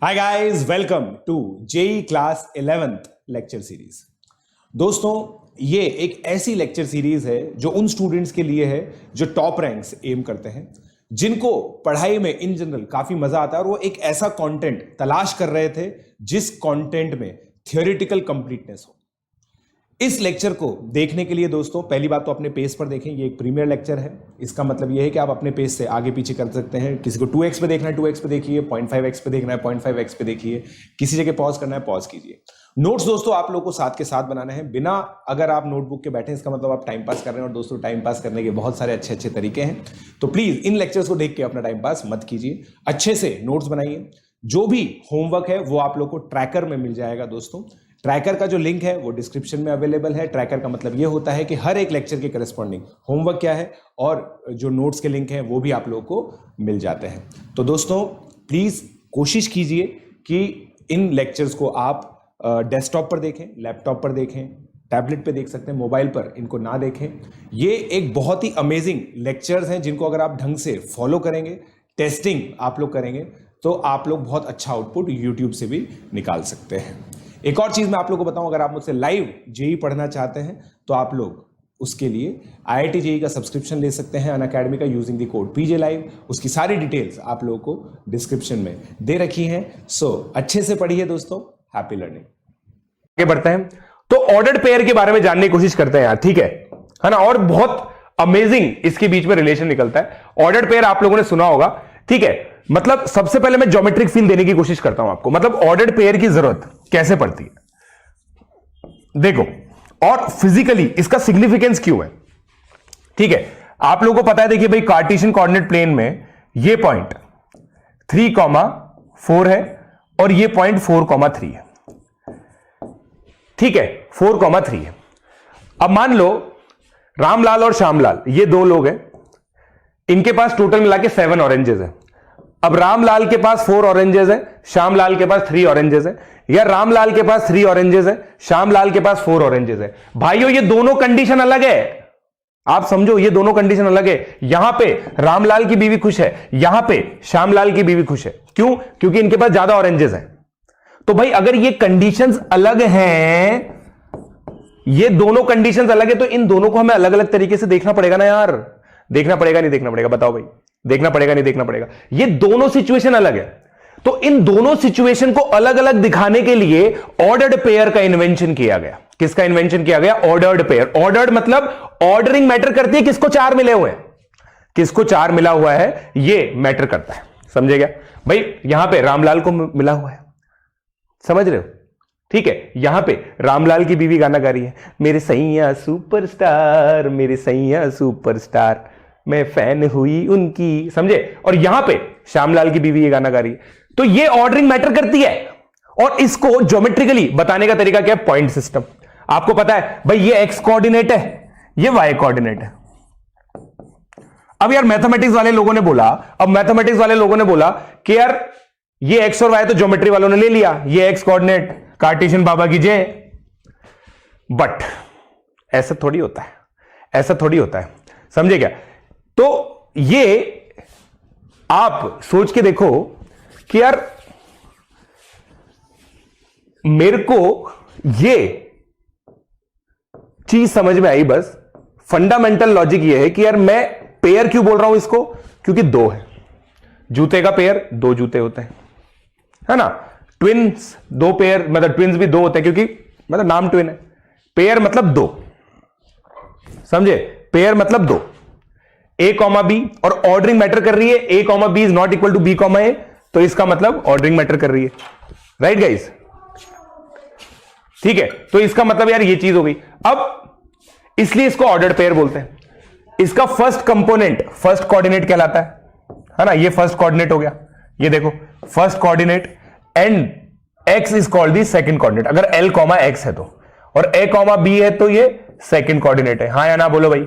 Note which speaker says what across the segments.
Speaker 1: Hi guys, welcome to JEE class 11th lecture series. दोस्तों, ये एक ऐसी लेक्चर सीरीज है जो उन स्टूडेंट्स के लिए है जो टॉप रैंक्स एम करते हैं, जिनको पढ़ाई में इन जनरल काफी मजा आता है और वो एक ऐसा कंटेंट तलाश कर रहे थे जिस कंटेंट में थियोरेटिकल कंप्लीटनेस हो। इस लेक्चर को देखने के लिए दोस्तों, पहली बात तो अपने पेज पर देखें। ये एक प्रीमियर लेक्चर है। इसका मतलब ये है कि आप अपने पेज से आगे पीछे कर सकते हैं। किसी को 2x पे देखना है 2x पे देखिए, 0.5x पे देखना है 0.5x पे देखिए, किसी जगह पॉज करना है पॉज कीजिए। नोट्स दोस्तों आप लोगों को साथ के साथ बनाने हैं। बिना अगर आप नोटबुक के बैठे, इसका मतलब आप टाइम पास कर रहे हैं। और दोस्तों, टाइम पास करने के बहुत सारे अच्छे अच्छे तरीके हैं, तो प्लीज इन लेक्चर्स को देख के अपना टाइम पास मत कीजिए। अच्छे से नोट्स बनाइए। जो भी होमवर्क है वो आप लोग को ट्रैकर में मिल जाएगा। दोस्तों, ट्रैकर का जो लिंक है वो डिस्क्रिप्शन में अवेलेबल है। ट्रैकर का मतलब ये होता है कि हर एक लेक्चर के करस्पॉन्डिंग होमवर्क क्या है और जो नोट्स के लिंक हैं वो भी आप लोगों को मिल जाते हैं। तो दोस्तों, प्लीज कोशिश कीजिए कि इन लेक्चर्स को आप डेस्कटॉप पर देखें, लैपटॉप पर देखें, टैबलेट पे देख सकते हैं, मोबाइल पर इनको ना देखें। ये एक बहुत ही अमेजिंग लेक्चर्स हैं जिनको अगर आप ढंग से फॉलो करेंगे, टेस्टिंग आप लोग करेंगे, तो आप लोग बहुत अच्छा आउटपुट यूट्यूब से भी निकाल सकते हैं। एक और चीज मैं आप लोगों को बताऊं, अगर आप मुझसे लाइव जेई पढ़ना चाहते हैं तो आप लोग उसके लिए IIT जेई का सब्सक्रिप्शन ले सकते हैं अनअकैडमी का, using the code PJ Live। उसकी सारी डिटेल्स आप लोगों को डिस्क्रिप्शन में दे रखी हैं। सो अच्छे से पढ़िए दोस्तों। Happy learning.
Speaker 2: आगे बढ़ते हैं तो ऑर्डर्ड पेयर के बारे में जानने की कोशिश करते हैं यार, ठीक है ना। और बहुत अमेजिंग इसके बीच में रिलेशन निकलता है। ऑर्डर्ड पेयर आप लोगों ने सुना होगा, ठीक है। मतलब सबसे पहले मैं ज्योमेट्रिक फील देने की कोशिश करता हूं आपको, मतलब ऑर्डर्ड पेयर की जरूरत कैसे पड़ती है देखो, और फिजिकली इसका सिग्निफिकेंस क्यों है, ठीक है। आप लोगों को पता है, देखिए भाई, कार्टेशियन कोऑर्डिनेट प्लेन में ये पॉइंट 3,4 है और ये पॉइंट 4,3 है, ठीक है। 4,3 है। अब मान लो रामलाल और श्यामलाल ये दो लोग हैं, इनके पास टोटल मिला के 7 ऑरेंजेस है। अब रामलाल के पास 4 ऑरेंजेस है, श्यामलाल के पास 3 ऑरेंजेस है, या रामलाल के पास 3 ऑरेंजेस है, श्यामलाल के पास 4 ऑरेंजेस है। भाइयों, ये दोनों कंडीशन अलग है। आप समझो, ये दोनों कंडीशन अलग है। यहां पे रामलाल की बीवी खुश है, यहां पे श्यामलाल की बीवी खुश है। क्यों? क्योंकि इनके पास ज्यादा ऑरेंजेस है। तो भाई, अगर ये कंडीशंस अलग हैं, ये दोनों कंडीशंस अलग है, तो इन दोनों को हमें अलग अलग तरीके से देखना पड़ेगा ना यार। देखना पड़ेगा नहीं देखना पड़ेगा? बताओ भाई, देखना पड़ेगा नहीं देखना पड़ेगा? ये दोनों सिचुएशन अलग है, तो इन दोनों सिचुएशन को अलग अलग दिखाने के लिए ऑर्डर्ड पेयर का इन्वेंशन किया गया। किसका इन्वेंशन किया गया? Ordered pair. ऑर्डर्ड मतलब ऑर्डरिंग मैटर करती है, किसको 4 मिले हुए हैं, किसको 4 मिला हुआ है, ये मैटर करता है। समझे क्या भाई? यहां पे रामलाल को मिला हुआ है, समझ रहे हो, ठीक है। यहां पे रामलाल की बीवी गाना गा रही है, मेरे सैया सुपरस्टार, मेरे सैया सुपरस्टार, मैं फैन हुई उनकी, समझे। और यहां पे श्यामलाल की बीवी ये गाना गा रही है। तो ये ऑर्डरिंग मैटर करती है, और इसको ज्योमेट्रिकली बताने का तरीका क्या है? Point system. आपको पता है भाई, ये एक्स कोऑर्डिनेट है, ये वाई कोऑर्डिनेट है। अब यार मैथमेटिक्स वाले लोगों ने बोला, कि यार ये एक्स और वाई तो ज्योमेट्री वालों ने ले लिया, ये एक्स कोऑर्डिनेट, कार्टेशियन बाबा की जय। बट ऐसा थोड़ी होता है, ऐसा थोड़ी होता है, समझे क्या? तो ये आप सोच के देखो कि यार मेरे को ये चीज समझ में आई। बस फंडामेंटल लॉजिक ये है कि यार मैं पेयर क्यों बोल रहा हूं इसको, क्योंकि 2 है। जूते का पेयर 2 जूते होते हैं, है ना। ट्विन्स 2 पेयर, मतलब ट्विन्स भी 2 होते हैं, क्योंकि मतलब नाम ट्विन है। पेयर मतलब 2, समझे। पेयर मतलब 2, A, B, और ऑर्डरिंग मैटर कर रही है। A, B is not equal to B, A, तो इसका मतलब ऑर्डरिंग मैटर कर रही है, राइट गाइस, ठीक है। तो इसका मतलब यार ये चीज हो गई। अब इसलिए इसको ऑर्डर्ड पेयर बोलते हैं। इसका फर्स्ट कंपोनेंट फर्स्ट कोऑर्डिनेट कहलाता है ना। ये फर्स्ट कोऑर्डिनेट हो गया, ये देखो first coordinate, and x is called the second coordinate. अगर L, X है तो, और A, B है तो ये सेकंड कोऑर्डिनेट है। हाँ या ना बोलो भाई।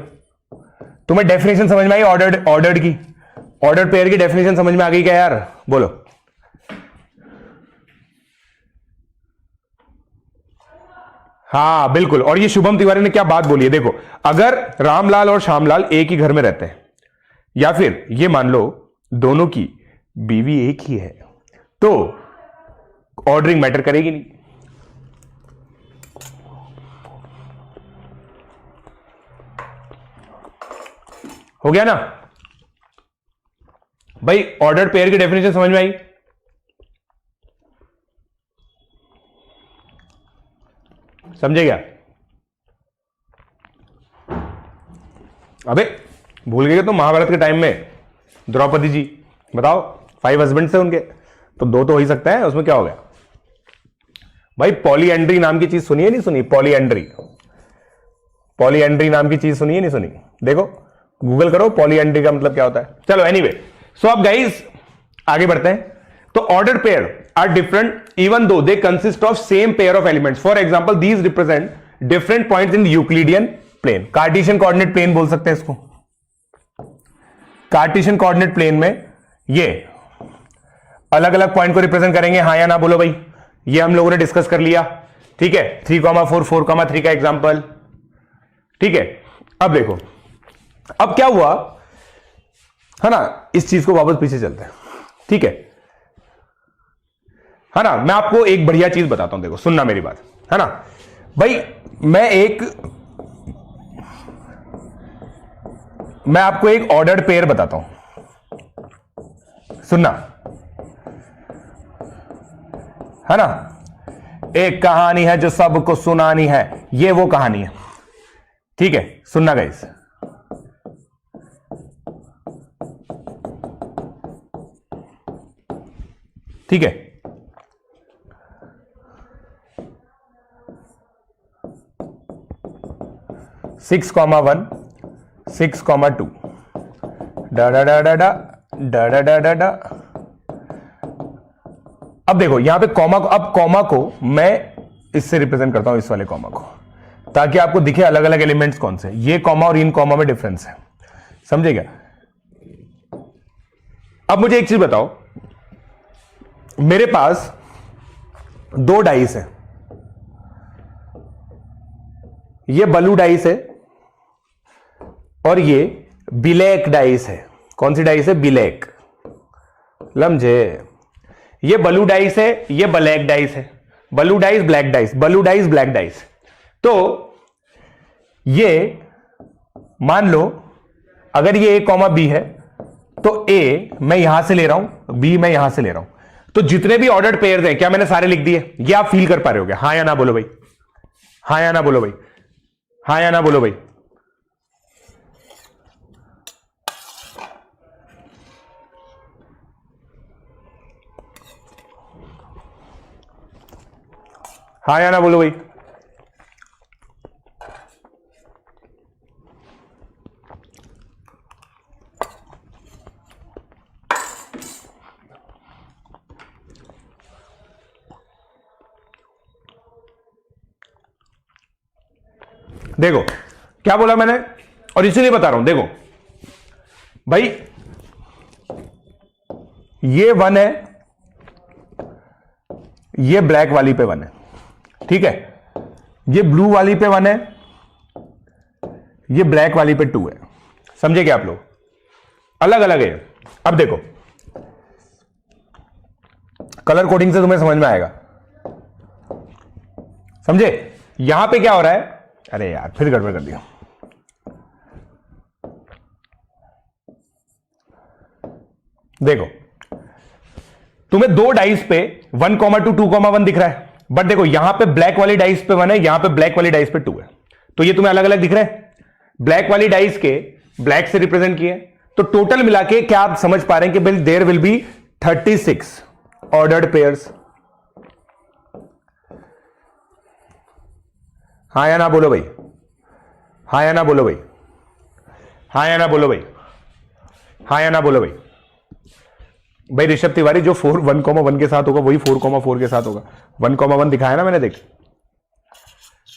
Speaker 2: तुम्हें डेफिनेशन समझ में आई ऑर्डर्ड की? ऑर्डर्ड पेयर की डेफिनेशन समझ में आ गई क्या यार? बोलो। हाँ बिल्कुल। और ये शुभम तिवारी ने क्या बात बोली है, देखो, अगर रामलाल और श्यामलाल एक ही घर में रहते हैं, या फिर ये मान लो दोनों की बीवी एक ही है, तो ऑर्डरिंग मैटर करेगी नहीं। हो गया ना भाई? ऑर्डर्ड पेयर की डेफिनेशन समझ में आई? समझे क्या? अबे भूल गए तो महाभारत के टाइम में द्रौपदी जी, बताओ 5 हस्बैंड थे उनके, तो 2 तो हो ही सकता है, उसमें क्या हो गया भाई? पॉलीएंड्री नाम की चीज सुनी है नहीं सुनी? पॉलीएंड्री, पॉलीएंड्री नाम की चीज सुनी है नहीं सुनी? देखो गूगल करो पॉलीएंड्री का मतलब क्या होता है। चलो एनीवे, सो अब गाइस आगे बढ़ते हैं। तो ordered pair are different even though they consist of same pair of elements. For example these represent different points in Euclidean plane. Cartesian coordinate plane बोल सकते हैं इसको। कार्टेशियन कोऑर्डिनेट प्लेन में ये अलग अलग पॉइंट को रिप्रेजेंट करेंगे, हां या ना बोलो भाई? ये हम लोगों ने डिस्कस कर लिया, ठीक है। 3,4 4,3 का एग्जांपल, ठीक है। अब देखो अब क्या हुआ है ना, इस चीज को वापस पीछे चलते हैं, ठीक है ना। मैं आपको एक बढ़िया चीज बताता हूं, देखो सुनना मेरी बात, है ना भाई। मैं आपको एक ऑर्डर्ड पेयर बताता हूं, सुनना, है ना। एक कहानी है जो सबको सुनानी है, ये वो कहानी है, ठीक है। सुनना गाइस, ठीक है। 6,1 6,2 डा डा डा डा डा डा डा डा डा डा। अब देखो यहां पे कॉमा को, अब कॉमा को मैं इससे रिप्रेजेंट करता हूं, इस वाले कॉमा को, ताकि आपको दिखे अलग अलग एलिमेंट्स कौन से। ये कॉमा और इन कॉमा में डिफरेंस है, समझे क्या? अब मुझे एक चीज बताओ, मेरे पास 2 डाइस है, ये ब्लू डाइस है और ये ब्लैक डाइस है। कौन सी डाइस है? ब्लैक, समझे? ये ब्लू डाइस है, ये ब्लैक डाइस है। Blue dice black dice, blue dice black dice. तो ये मान लो अगर ये A कॉमा B है, तो A मैं यहां से ले रहा हूं, B मैं यहां से ले रहा हूं, तो जितने भी ऑर्डर्ड पेयर्स हैं, क्या मैंने सारे लिख दिए? ये आप फील कर पा रहे हो क्या? हाँ या ना बोलो भाई, हाँ या ना बोलो भाई, हाँ या ना बोलो भाई। हाँ या ना बोलो भाई। देखो क्या बोला मैंने, और इसीलिए बता रहा हूं। देखो भाई ये 1 है, ये ब्लैक वाली पे 1 है, ठीक है। ये ब्लू वाली पे 1 है, ये ब्लैक वाली पे 2 है। समझे क्या आप लोग? अलग अलग है। अब देखो कलर कोडिंग से तुम्हें समझ में आएगा, समझे? यहां पे क्या हो रहा है? अरे यार फिर गड़बड़ कर दिया। देखो तुम्हें 2 डाइस पे 1,2 2,1 दिख रहा है, बट देखो यहां पे ब्लैक वाली डाइस पे 1 है, यहां पे ब्लैक वाली डाइस पे 2 है, तो ये तुम्हें अलग अलग दिख रहे हैं। ब्लैक वाली डाइस के ब्लैक से रिप्रेजेंट किए, तो टोटल मिला के क्या आप समझ पा रहे हैं कि well there will be 36 ordered pairs. हाँ या ना बोलो भाई, हाँ या ना बोलो भाई, हाँ या ना बोलो भाई, हाँ या ना बोलो भाई। भाई ऋषभ तिवारी, जो 1,1 के साथ होगा वही 4,4 के साथ होगा। 1,1 दिखाया ना मैंने, देख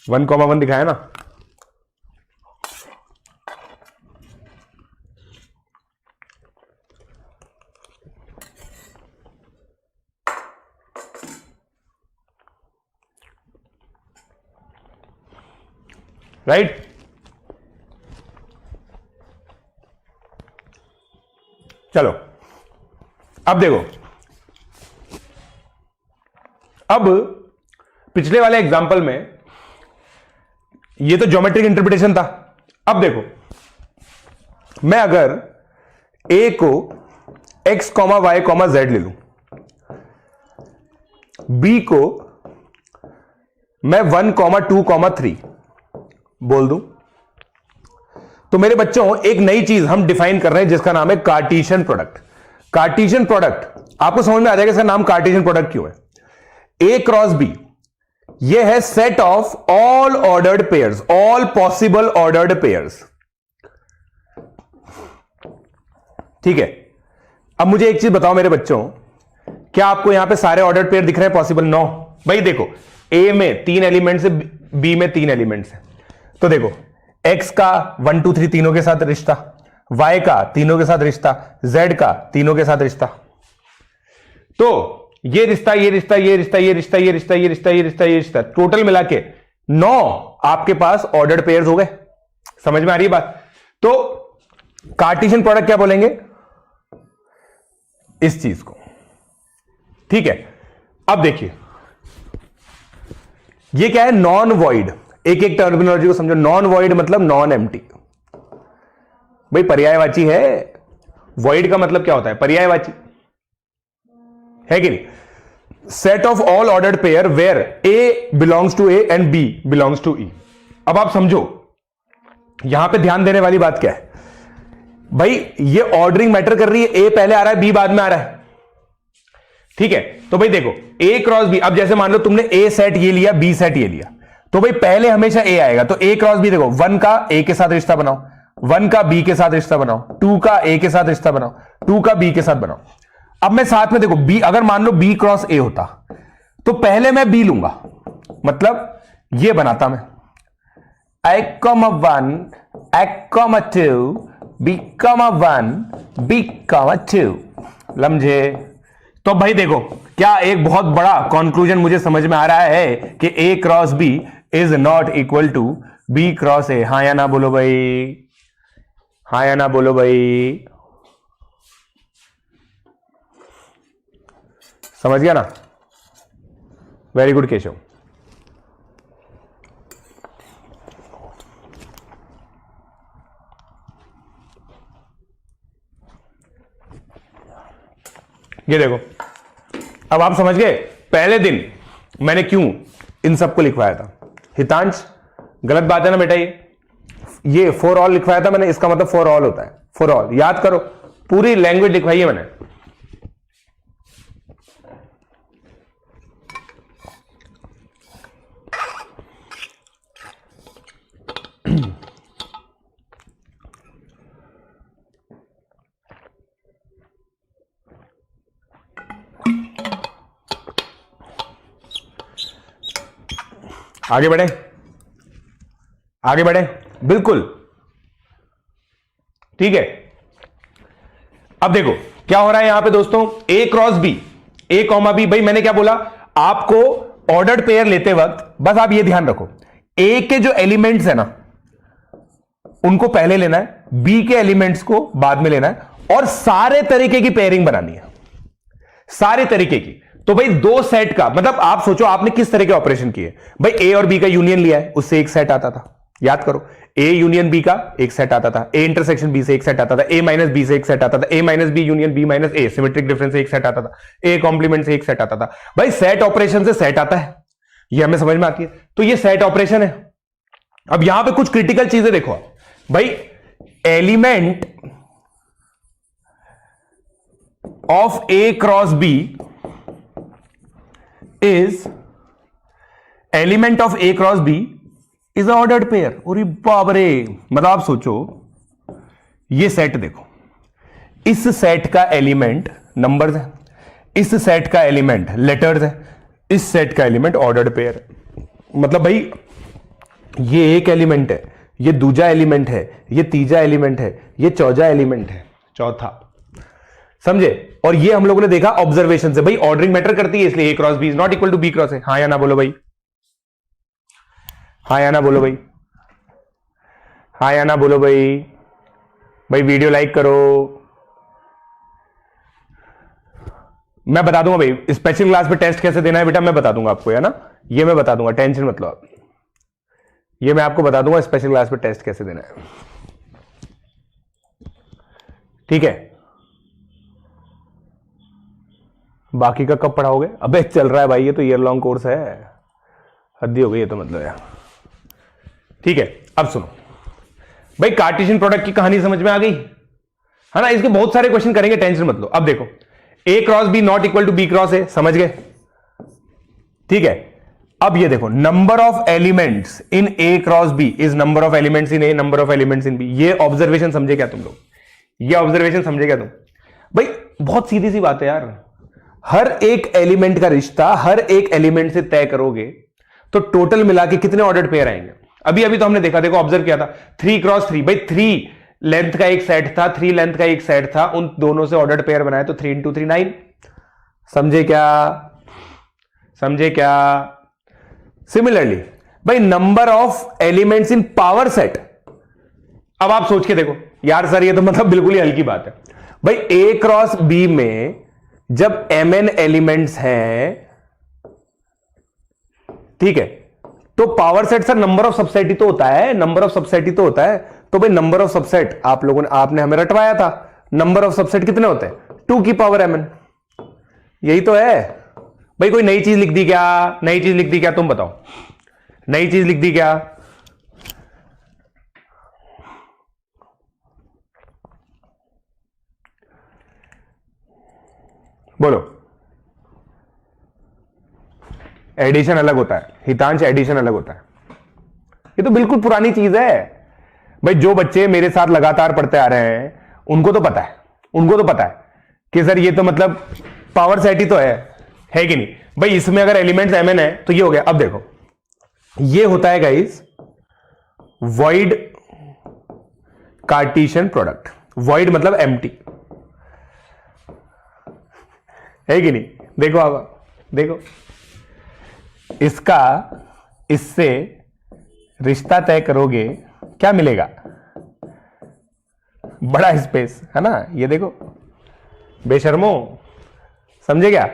Speaker 2: 1,1 दिखाया ना। राइट? चलो अब देखो अब पिछले वाले एग्जाम्पल में ये तो ज्योमेट्रिक इंटरप्रिटेशन था। अब देखो, मैं अगर a को x, y, z ले लूं, b को मैं 1, 2, 3 बोल दूं, तो मेरे बच्चों एक नई चीज हम डिफाइन कर रहे हैं जिसका नाम है कार्टेशियन प्रोडक्ट। कार्टेशियन प्रोडक्ट आपको समझ में आ जाएगा इसका नाम कार्टेशियन प्रोडक्ट क्यों है। a क्रॉस b ये है set of all ordered pairs, all possible ordered pairs. ठीक है, अब मुझे एक चीज बताओ मेरे बच्चों, क्या आपको यहां पे सारे ऑर्डर्ड पेयर दिख रहे हैं पॉसिबल? नो। भाई देखो, a में 3 एलिमेंट्स है, b में 3 एलिमेंट्स है, तो देखो x का 1, 2, 3 तीनों के साथ रिश्ता, y का तीनों के साथ रिश्ता, z का तीनों के साथ रिश्ता। तो ये रिश्ता, ये रिश्ता, ये रिश्ता, ये रिश्ता, ये रिश्ता, ये रिश्ता, ये रिश्ता, ये रिश्ता, टोटल मिला के 9 आपके पास ऑर्डर्ड पेयर्स हो गए। समझ में आ रही है बात? तो कार्टेशियन प्रोडक्ट क्या बोलेंगे इस चीज को? ठीक है, अब देखिए ये क्या है, नॉन वॉइड। एक एक टर्मिनोलॉजी को समझो। नॉन वॉइड मतलब नॉन एम्प्टी। भाई पर्यायवाची है, वॉइड का मतलब क्या होता है? पर्यायवाची है कि नहीं? Set of all ordered pair where A belongs to A and B belongs to E. अब आप समझो यहां पे ध्यान देने वाली बात क्या है भाई, ये ऑर्डरिंग मैटर कर रही है, ए पहले आ रहा है, बी बाद में आ रहा है। ठीक है, तो भाई देखो ए क्रॉस बी, अब जैसे मान लो तुमने ए सेट ये लिया, बी सेट ये लिया, तो भाई पहले हमेशा ए आएगा। तो ए क्रॉस बी देखो, 1 का ए के साथ रिश्ता बनाओ, 1 का बी के साथ रिश्ता बनाओ, 2 का ए के साथ रिश्ता बनाओ, 2 का बी के साथ बनाओ। अब मैं साथ में देखो बी, अगर मान लो बी क्रॉस ए होता तो पहले मैं बी लूंगा, मतलब ये बनाता मैं a, 1, a, 2, b, 1, b, 2। लमझे? तो भाई देखो क्या एक बहुत बड़ा कंक्लूजन मुझे समझ में आ रहा है कि a cross b is not equal to b cross a। हाँ या ना बोलो भाई, हाँ या ना बोलो भाई। समझ गया ना? Very good Keshav. ये देखो, अब आप समझ गए पहले दिन मैंने क्यों इन सबको लिखवाया था। हितांश गलत बात है ना बेटा? ये फॉर ऑल लिखवाया था मैंने, इसका मतलब फॉर ऑल होता है। फॉर ऑल याद करो, पूरी लैंग्वेज लिखवाई है मैंने। आगे बढ़े, आगे बढ़े, बिल्कुल ठीक है। अब देखो क्या हो रहा है यहां पे दोस्तों, ए क्रॉस बी, ए कॉमा बी। भाई मैंने क्या बोला आपको, ऑर्डर्ड पेयर लेते वक्त बस आप ये ध्यान रखो, ए के जो एलिमेंट्स है ना उनको पहले लेना है, बी के एलिमेंट्स को बाद में लेना है, और सारे तरीके की पेयरिंग बनानी है, सारे तरीके की। तो भाई दो सेट का मतलब आप सोचो आपने किस तरह के ऑपरेशन किए। भाई ए और बी का यूनियन लिया है, उससे एक सेट आता था, याद करो। ए यूनियन बी का एक सेट आता था, ए इंटरसेक्शन बी से एक सेट आता था, ए माइनस बी से एक सेट आता था, A minus B union B minus A symmetric difference से एक सेट आता था, ए कॉम्प्लीमेंट से एक सेट आता था। भाई सेट ऑपरेशन से सेट आता है, ये हमें समझ में आती है, तो ये सेट ऑपरेशन है। अब यहां पे कुछ क्रिटिकल चीजें देखो भाई, element of A cross B is element of A cross B is ordered pair. और बाबरे, मतलब आप सोचो ये सेट देखो, इस सेट का एलिमेंट नंबर्स है, इस सेट का एलिमेंट लेटर्स है, इस सेट का एलिमेंट ऑर्डर्ड पेयर है। मतलब भाई ये एक एलिमेंट है, ये दूसरा एलिमेंट है, ये तीसरा एलिमेंट है, ये चौथा एलिमेंट है, चौथा, समझे। और ये हम लोगों ने देखा ऑब्जर्वेशन से, भाई ऑर्डरिंग मैटर करती है, इसलिए A cross B is not equal to B cross A. हाँ या ना बोलो भाई, हाँ या ना बोलो भाई, हाँ या ना बोलो भाई। भाई वीडियो लाइक करो, मैं बता दूंगा भाई स्पेशल क्लास पे टेस्ट कैसे देना है बेटा, मैं बता दूंगा आपको, है ना, ये मैं बता दूंगा, टेंशन मत लो आप, ये मैं आपको बता दूंगा स्पेशल क्लास पे टेस्ट कैसे देना है, ठीक है। बाकी का कब पढ़ाओगे? अबे चल रहा है भाई, ये तो ईयर लॉन्ग कोर्स है, हद्दी हो गई ये तो, मतलब यार, ठीक है। अब सुनो भाई, कार्टेशियन प्रोडक्ट की कहानी समझ में आ गई है ना, इसके बहुत सारे क्वेश्चन करेंगे, टेंशन मत लो। अब देखो A cross B not equal to B cross A, समझ गए, ठीक है। अब ये देखो, number of elements in A cross B is number of elements in A, number of elements in B. ये ऑब्जर्वेशन समझे क्या तुम लोग? ये ऑब्जर्वेशन समझे क्या तुम? भाई बहुत सीधी सी बात है यार, हर एक एलिमेंट का रिश्ता हर एक एलिमेंट से तय करोगे तो टोटल मिला के कितने ऑर्डर्ड पेयर आएंगे? अभी अभी तो हमने देखा, देखो ऑब्जर्व किया था 3 क्रॉस 3, भाई 3 लेंथ का एक सेट था, 3 लेंथ का एक सेट था, उन दोनों से ऑर्डर्ड पेयर बनाए तो 3 इंटू 3 9। समझे क्या? समझे क्या? सिमिलरली भाई number of elements in power set, अब आप सोच के देखो यार सर ये तो मतलब बिल्कुल ही हल्की बात है भाई, ए क्रॉस बी में जब mn एलिमेंट्स हैं, ठीक है, तो power set sir number of subset ही तो होता है, नंबर ऑफ सबसेट ही तो होता है। तो भाई नंबर ऑफ सबसेट आप लोगों ने, आपने हमें रटवाया था, नंबर ऑफ सबसेट कितने होते हैं? 2 की पावर mn, यही तो है भाई। कोई नई चीज लिख दी क्या? नई चीज लिख दी क्या? तुम बताओ, नई चीज लिख दी क्या? बोलो। एडिशन अलग होता है हितांश, एडिशन अलग होता है, ये तो बिल्कुल पुरानी चीज है भाई। जो बच्चे मेरे साथ लगातार पढ़ते आ रहे हैं उनको तो पता है, उनको तो पता है कि सर ये तो मतलब पावर सेट ही तो है कि नहीं भाई। इसमें अगर एलिमेंट्स mn है तो ये हो गया। अब देखो ये होता है guys void Cartesian product, void मतलब एम्प्टी, है कि नहीं? देखो आप, देखो इसका इससे रिश्ता तय करोगे क्या मिलेगा? बड़ा स्पेस है ना, ये देखो बेशर्मो, समझे क्या?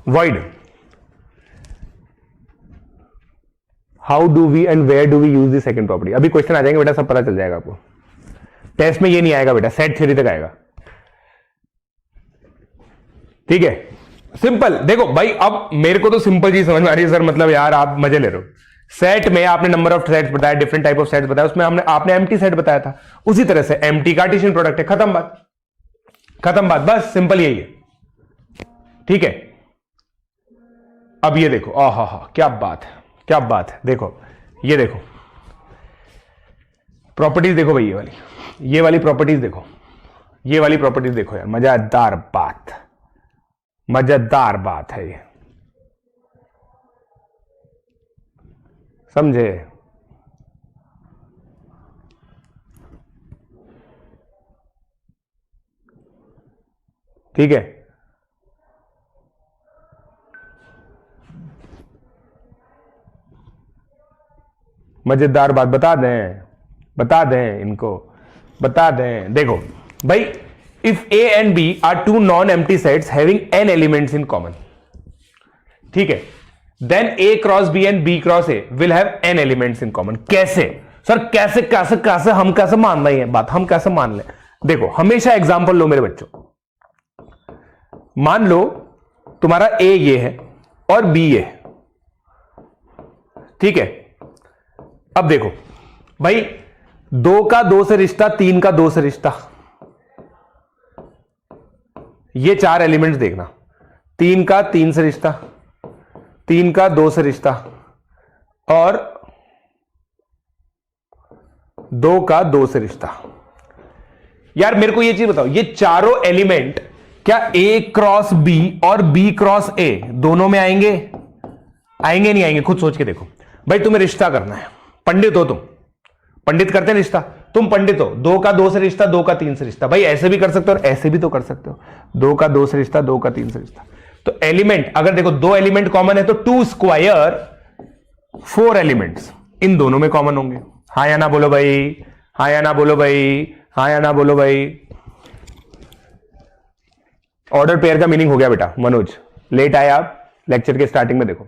Speaker 2: Void, how do we and where do we use the second property? अभी क्वेश्चन आ जाएंगे बेटा, सब पता चल जाएगा आपको, टेस्ट में ये नहीं आएगा बेटा, सेट थ्योरी तक आएगा, ठीक है। सिंपल देखो भाई, अब मेरे को तो सिंपल चीज समझ में आ रही है सर, मतलब यार आप मजे ले रहे हो। सेट में आपने नंबर ऑफ सेट्स बताया, डिफरेंट टाइप ऑफ सेट्स बताया, उसमें हमने आपने एम्प्टी सेट बताया था, उसी तरह से एम्प्टी कार्टेशियन प्रोडक्ट है, खत्म बात, खत्म बात, बस सिंपल यही है, ठीक है। अब ये देखो, आहा हा, क्या बात है, क्या बात है। देखो ये देखो प्रॉपर्टीज देखो भाई, ये वाली प्रॉपर्टीज देखो, ये वाली प्रॉपर्टीज देखो यार, मजेदार बात, मजेदार बात है ये, समझे? ठीक है, मजेदार बात बता दें, बता दें इनको, बता दें। देखो भाई, if A and B are two non empty sets having n elements in common, ठीक है, then A cross B and B cross A will have n elements in common. कैसे सर? कैसे कैसे कैसे हम कैसे मान रहे हैं बात, हम कैसे मान लें? देखो हमेशा एग्जांपल लो मेरे बच्चों, मान लो तुम्हारा ए ये है और बी ये है, ठीक है। अब देखो भाई, 2 का 2 से रिश्ता, 3 का 2 से रिश्ता, ये 4 एलिमेंट्स देखना, 3 का 3 से रिश्ता, 3 का 2 से रिश्ता और 2 का 2 से रिश्ता। यार मेरे को ये चीज बताओ, ये चारों एलिमेंट क्या ए क्रॉस बी और बी क्रॉस ए दोनों में आएंगे? आएंगे नहीं आएंगे? खुद सोच के देखो भाई, तुम्हें रिश्ता करना है, पंडित हो तुम, पंडित करते हैं रिश्ता, तुम पंडित हो, 2 का 2 से रिश्ता, 2 का 3 से रिश्ता, भाई ऐसे भी कर सकते हो और ऐसे भी तो कर सकते हो, 2 का 2 से रिश्ता, 2 का 3 से रिश्ता। तो एलिमेंट अगर देखो 2 एलिमेंट कॉमन है तो 2 स्क्वायर 4 एलिमेंट्स इन दोनों में कॉमन होंगे। हाँ या ना बोलो भाई, हाँ या ना बोलो भाई, हाँ या ना बोलो भाई। ऑर्डर पेयर का मीनिंग हो गया बेटा। मनोज लेट आए आप, लेक्चर के स्टार्टिंग में देखो,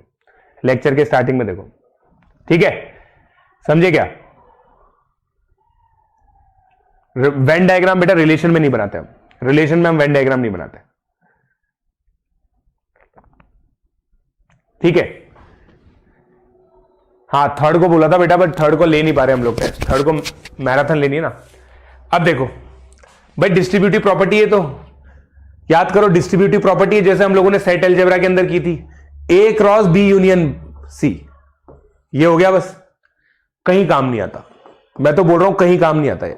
Speaker 2: लेक्चर के स्टार्टिंग में देखो, ठीक है, समझे क्या? वेन डायग्राम बेटा रिलेशन में नहीं बनाते हम, रिलेशन में हम वेन डायग्राम नहीं बनाते, ठीक है। हाँ थर्ड को बोला था बेटा, बट थर्ड को ले नहीं पा रहे हम लोग, थर्ड को मैराथन लेनी है ना। अब देखो भाई डिस्ट्रीब्यूटिव प्रॉपर्टी है, तो याद करो डिस्ट्रीब्यूटिव प्रॉपर्टी है जैसे हम लोगों ने सेट अलजेब्रा के अंदर की थी, ए क्रॉस बी यूनियन सी, ये हो गया बस, कहीं काम नहीं आता। मैं तो बोल रहा हूं कहीं काम नहीं आता है,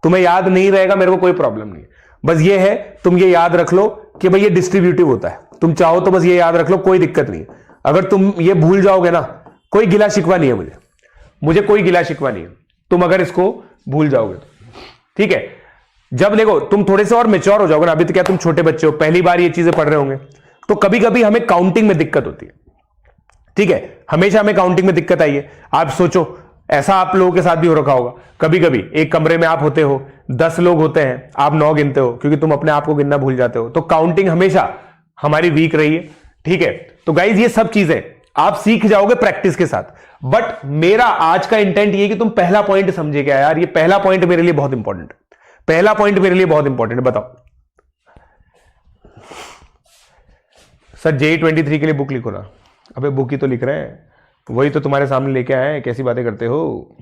Speaker 2: तुम्हें याद नहीं रहेगा मेरे को कोई प्रॉब्लम नहीं है, बस ये है तुम ये याद रख लो कि भाई ये डिस्ट्रीब्यूटिव होता है, तुम चाहो तो बस ये याद रख लो, कोई दिक्कत नहीं है। अगर तुम ये भूल जाओगे ना, कोई गिला शिकवा नहीं है मुझे कोई गिला शिकवा नहीं है, तुम अगर इसको भूल जाओगे तो, ठीक है। जब देखो तुम थोड़े से और मेच्योर हो जाओगे ना, अभी तो क्या तुम छोटे बच्चे हो, पहली बार ये चीजें पढ़ रहे होंगे, तो कभी कभी हमें काउंटिंग में दिक्कत होती है, ठीक है, हमेशा हमें काउंटिंग में दिक्कत आई है। आप सोचो ऐसा आप लोगों के साथ भी हो रखा होगा, कभी कभी एक कमरे में आप होते हो, 10 लोग होते हैं, आप 9 गिनते हो क्योंकि तुम अपने आप को गिनना भूल जाते हो, तो काउंटिंग हमेशा हमारी वीक रही है, ठीक है। तो गाइज ये सब चीजें आप सीख जाओगे प्रैक्टिस के साथ, बट मेरा आज का इंटेंट ये कि तुम पहला पॉइंट समझे क्या यार, ये पहला पॉइंट मेरे लिए बहुत इंपॉर्टेंट है, पहला पॉइंट मेरे लिए बहुत इंपॉर्टेंट है। बताओ सर JEE 23 के लिए बुक लिखो ना, अबे बुक ही तो लिख रहे हैं, वही तो तुम्हारे सामने लेके आए हैं, कैसी बातें करते हो?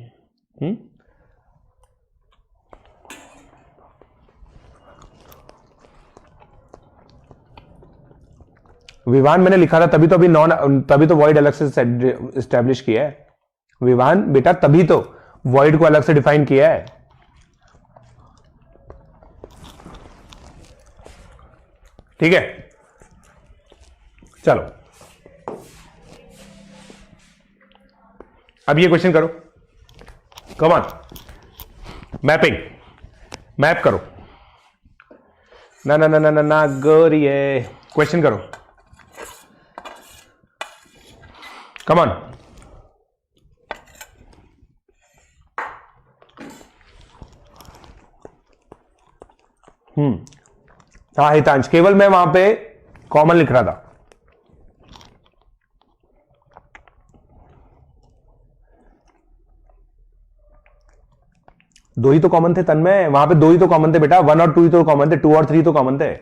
Speaker 2: विवान मैंने लिखा था तभी तो, अभी तभी तो वॉइड अलग से एस्टेब्लिश किया है विवान बेटा, तभी तो वॉइड को अलग से डिफाइन किया है, ठीक है। चलो अब ये क्वेश्चन करो, कम ऑन, मैपिंग, मैप करो ना ना ना ना ना ना गौरी है, क्वेश्चन करो, कम ऑन। हाँ हितांश, केवल मैं वहां पे कॉमन लिख रहा था, दो ही तो कॉमन थे तन्मय, वहां पे दो ही तो कॉमन थे बेटा, 1 और 2 ही तो कॉमन थे, 2 और 3 तो कॉमन थे।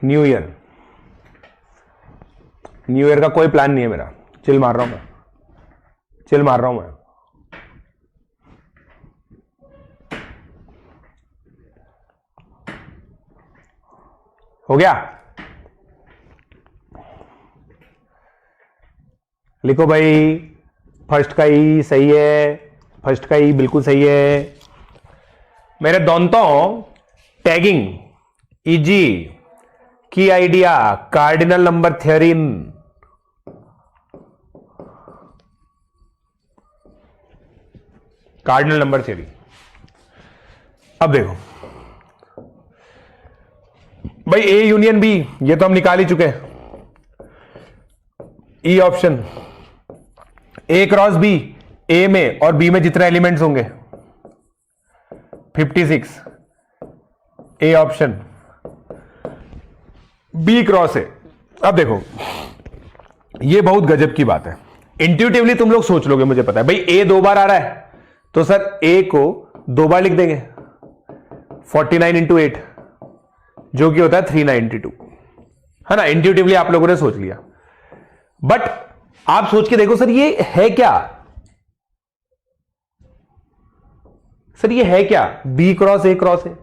Speaker 2: न्यू ईयर का कोई प्लान नहीं है मेरा, चिल मार रहा हूं मैं, चिल मार रहा हूं मैं। हो गया, लिखो भाई, फर्स्ट का ई सही है, फर्स्ट का ई बिल्कुल सही है मेरे दोस्तों। टैगिंग इजी की idea, cardinal number theory, cardinal number theory. अब देखो भाई ए यूनियन बी, ये तो हम निकाल ही चुके हैं, E option, A cross B, A में और बी में जितने एलिमेंट्स होंगे 56, A option, B cross A. अब देखो ये बहुत गजब की बात है, इंट्यूटिवली तुम लोग सोच लोगे, मुझे पता है भाई ए 2 बार आ रहा है, तो सर ए को 2 बार लिख देंगे, 49 इंटू 8 जो कि होता है 392, है ना, इंट्यूटिवली आप लोगों ने सोच लिया। बट आप सोच के देखो सर ये है क्या, सर ये है क्या, B cross A cross A.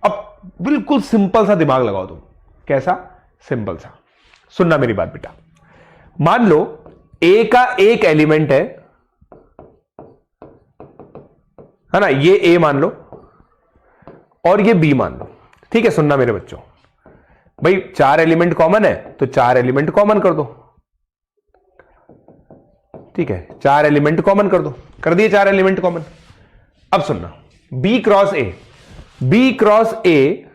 Speaker 2: अब बिल्कुल सिंपल सा दिमाग लगाओ तुम, कैसा सिंपल सा, सुनना मेरी बात बेटा, मान लो ए का एक एलिमेंट है ना, ये ए मान लो और ये बी मान लो, ठीक है। सुनना मेरे बच्चों, भाई 4 एलिमेंट कॉमन है तो 4 एलिमेंट कॉमन कर दो, ठीक है, 4 एलिमेंट कॉमन कर दो, कर दिए 4 एलिमेंट कॉमन। अब सुनना, B cross A, B cross A,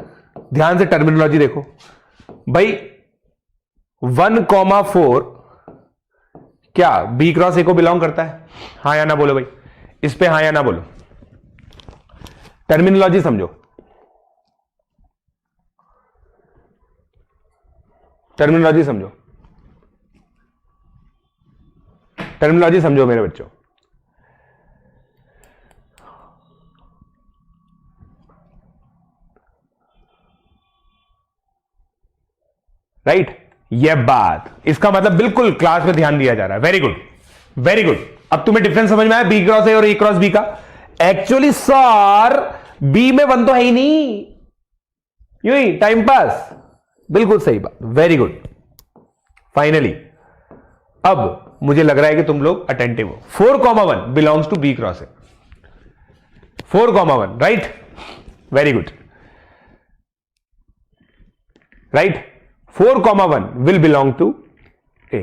Speaker 2: ध्यान से टर्मिनोलॉजी देखो भाई, 1,4 क्या बी क्रॉस ए को बिलोंग करता है? हाँ या ना बोलो भाई, इस पे हाँ या ना बोलो, टर्मिनोलॉजी समझो, टर्मिनोलॉजी समझो, टर्मिनोलॉजी समझो मेरे बच्चों। राइट, यह बात, इसका मतलब बिल्कुल क्लास में ध्यान दिया जा रहा है। Very good, very good. अब तुम्हें डिफरेंस समझ में आया बी क्रॉस ए और ए क्रॉस बी का? एक्चुअली सर बी में 1 तो है ही नहीं, यूं ही टाइम पास, बिल्कुल सही बात, वेरी गुड। फाइनली अब मुझे लग रहा है कि तुम लोग अटेंटिव हो। 4,1 belongs to B cross A, 4,1, right, very good, right. 4,1 will belong to A.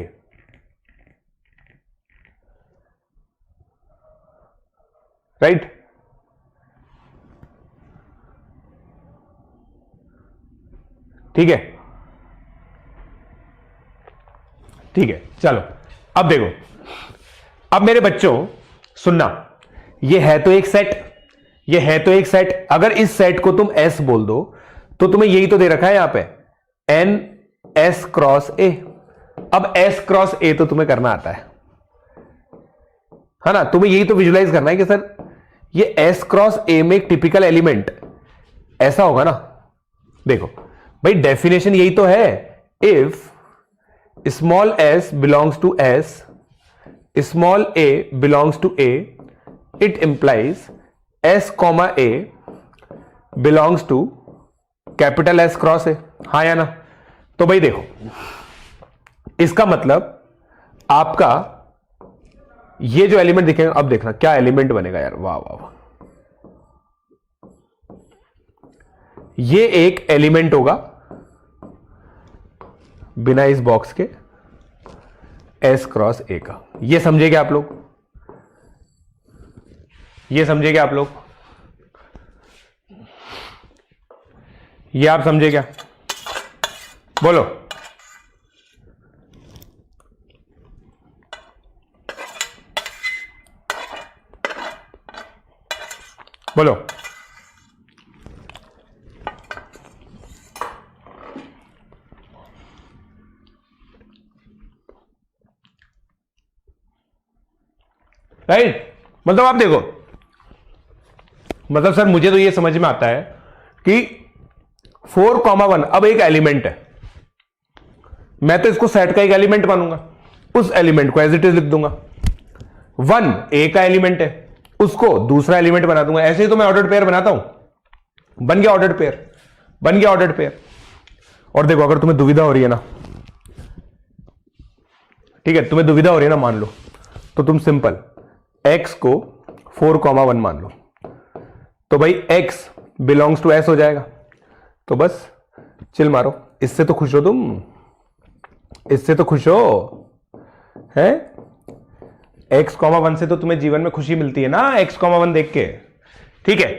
Speaker 2: Right? ठीक है, ठीक है, चलो अब देखो, अब मेरे बच्चों सुनना, ये है तो एक सेट, ये है तो एक सेट। अगर इस सेट को तुम S बोल दो तो तुम्हें यही तो दे रखा है यहां पे, N S क्रॉस A। अब S क्रॉस A तो तुम्हें करना आता है ना? तुम्हें यही तो विजुलाइज करना है कि सर ये S क्रॉस A में एक टिपिकल एलिमेंट ऐसा होगा ना। देखो भाई, डेफिनेशन यही तो है, if small s belongs to S, small a belongs to A, it implies S comma A belongs to capital S cross A। हाँ या ना? तो भाई देखो, इसका मतलब आपका ये जो एलिमेंट दिखेगा, अब देखना क्या एलिमेंट बनेगा यार, वाह वाह वाह, ये एक एलिमेंट होगा बिना इस बॉक्स के S क्रॉस A का। ये समझेगे आप लोग? ये समझेगे आप लोग? ये आप समझे क्या? बोलो। बोलो। राइट, मतलब आप देखो, मतलब सर मुझे तो ये समझ में आता है कि 4,1 अब एक एलिमेंट है, मैं तो इसको सेट का एक एलिमेंट मानूंगा, उस एलिमेंट को एज इट इज लिख दूंगा। 1 ए का एलिमेंट है, उसको दूसरा एलिमेंट बना दूंगा। ऐसे ही तो मैं ऑर्डर्ड पेयर बनाता हूं, बन गया ऑर्डर्ड पेयर, बन गया ऑर्डर्ड पेयर। और देखो, अगर तुम्हें दुविधा हो रही है ना, ठीक है, तुम्हें दुविधा हो रही है ना, मान लो, तो तुम सिंपल x को 4,1 मान लो, तो भाई x बिलोंग्स टू s हो जाएगा। तो बस चिल मारो, इससे तो खुश हो तुम, इससे तो खुश हो हैं? x,1 से तो तुम्हें जीवन में खुशी मिलती है ना, x,1 देख के। ठीक है,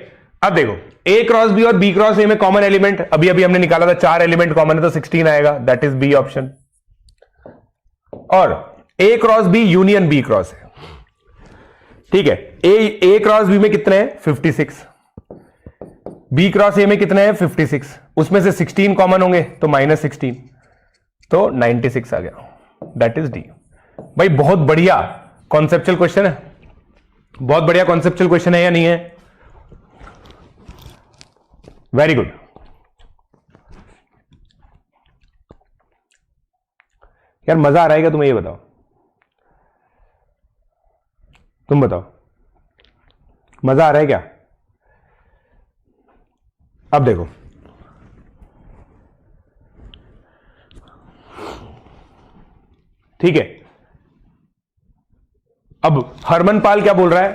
Speaker 2: अब देखो a क्रॉस b और b क्रॉस a में कॉमन एलिमेंट अभी अभी हमने निकाला था, 4 एलिमेंट कॉमन है तो 16 आएगा, दैट इज बी ऑप्शन। और a cross b union b cross है, ठीक है, a क्रॉस b में कितने हैं? 56। b क्रॉस a में कितने हैं? 56। उसमें से 16 कॉमन होंगे तो -16, तो 96 आ गया, दैट इज डी। भाई बहुत बढ़िया कॉन्सेप्चुअल क्वेश्चन है, बहुत बढ़िया कॉन्सेप्चुअल क्वेश्चन है या नहीं है? Very good. यार मजा आ रहा है क्या तुम्हें? ये बताओ, तुम बताओ, मजा आ रहा है क्या? अब देखो, ठीक है, अब हरमन पाल क्या बोल रहा है?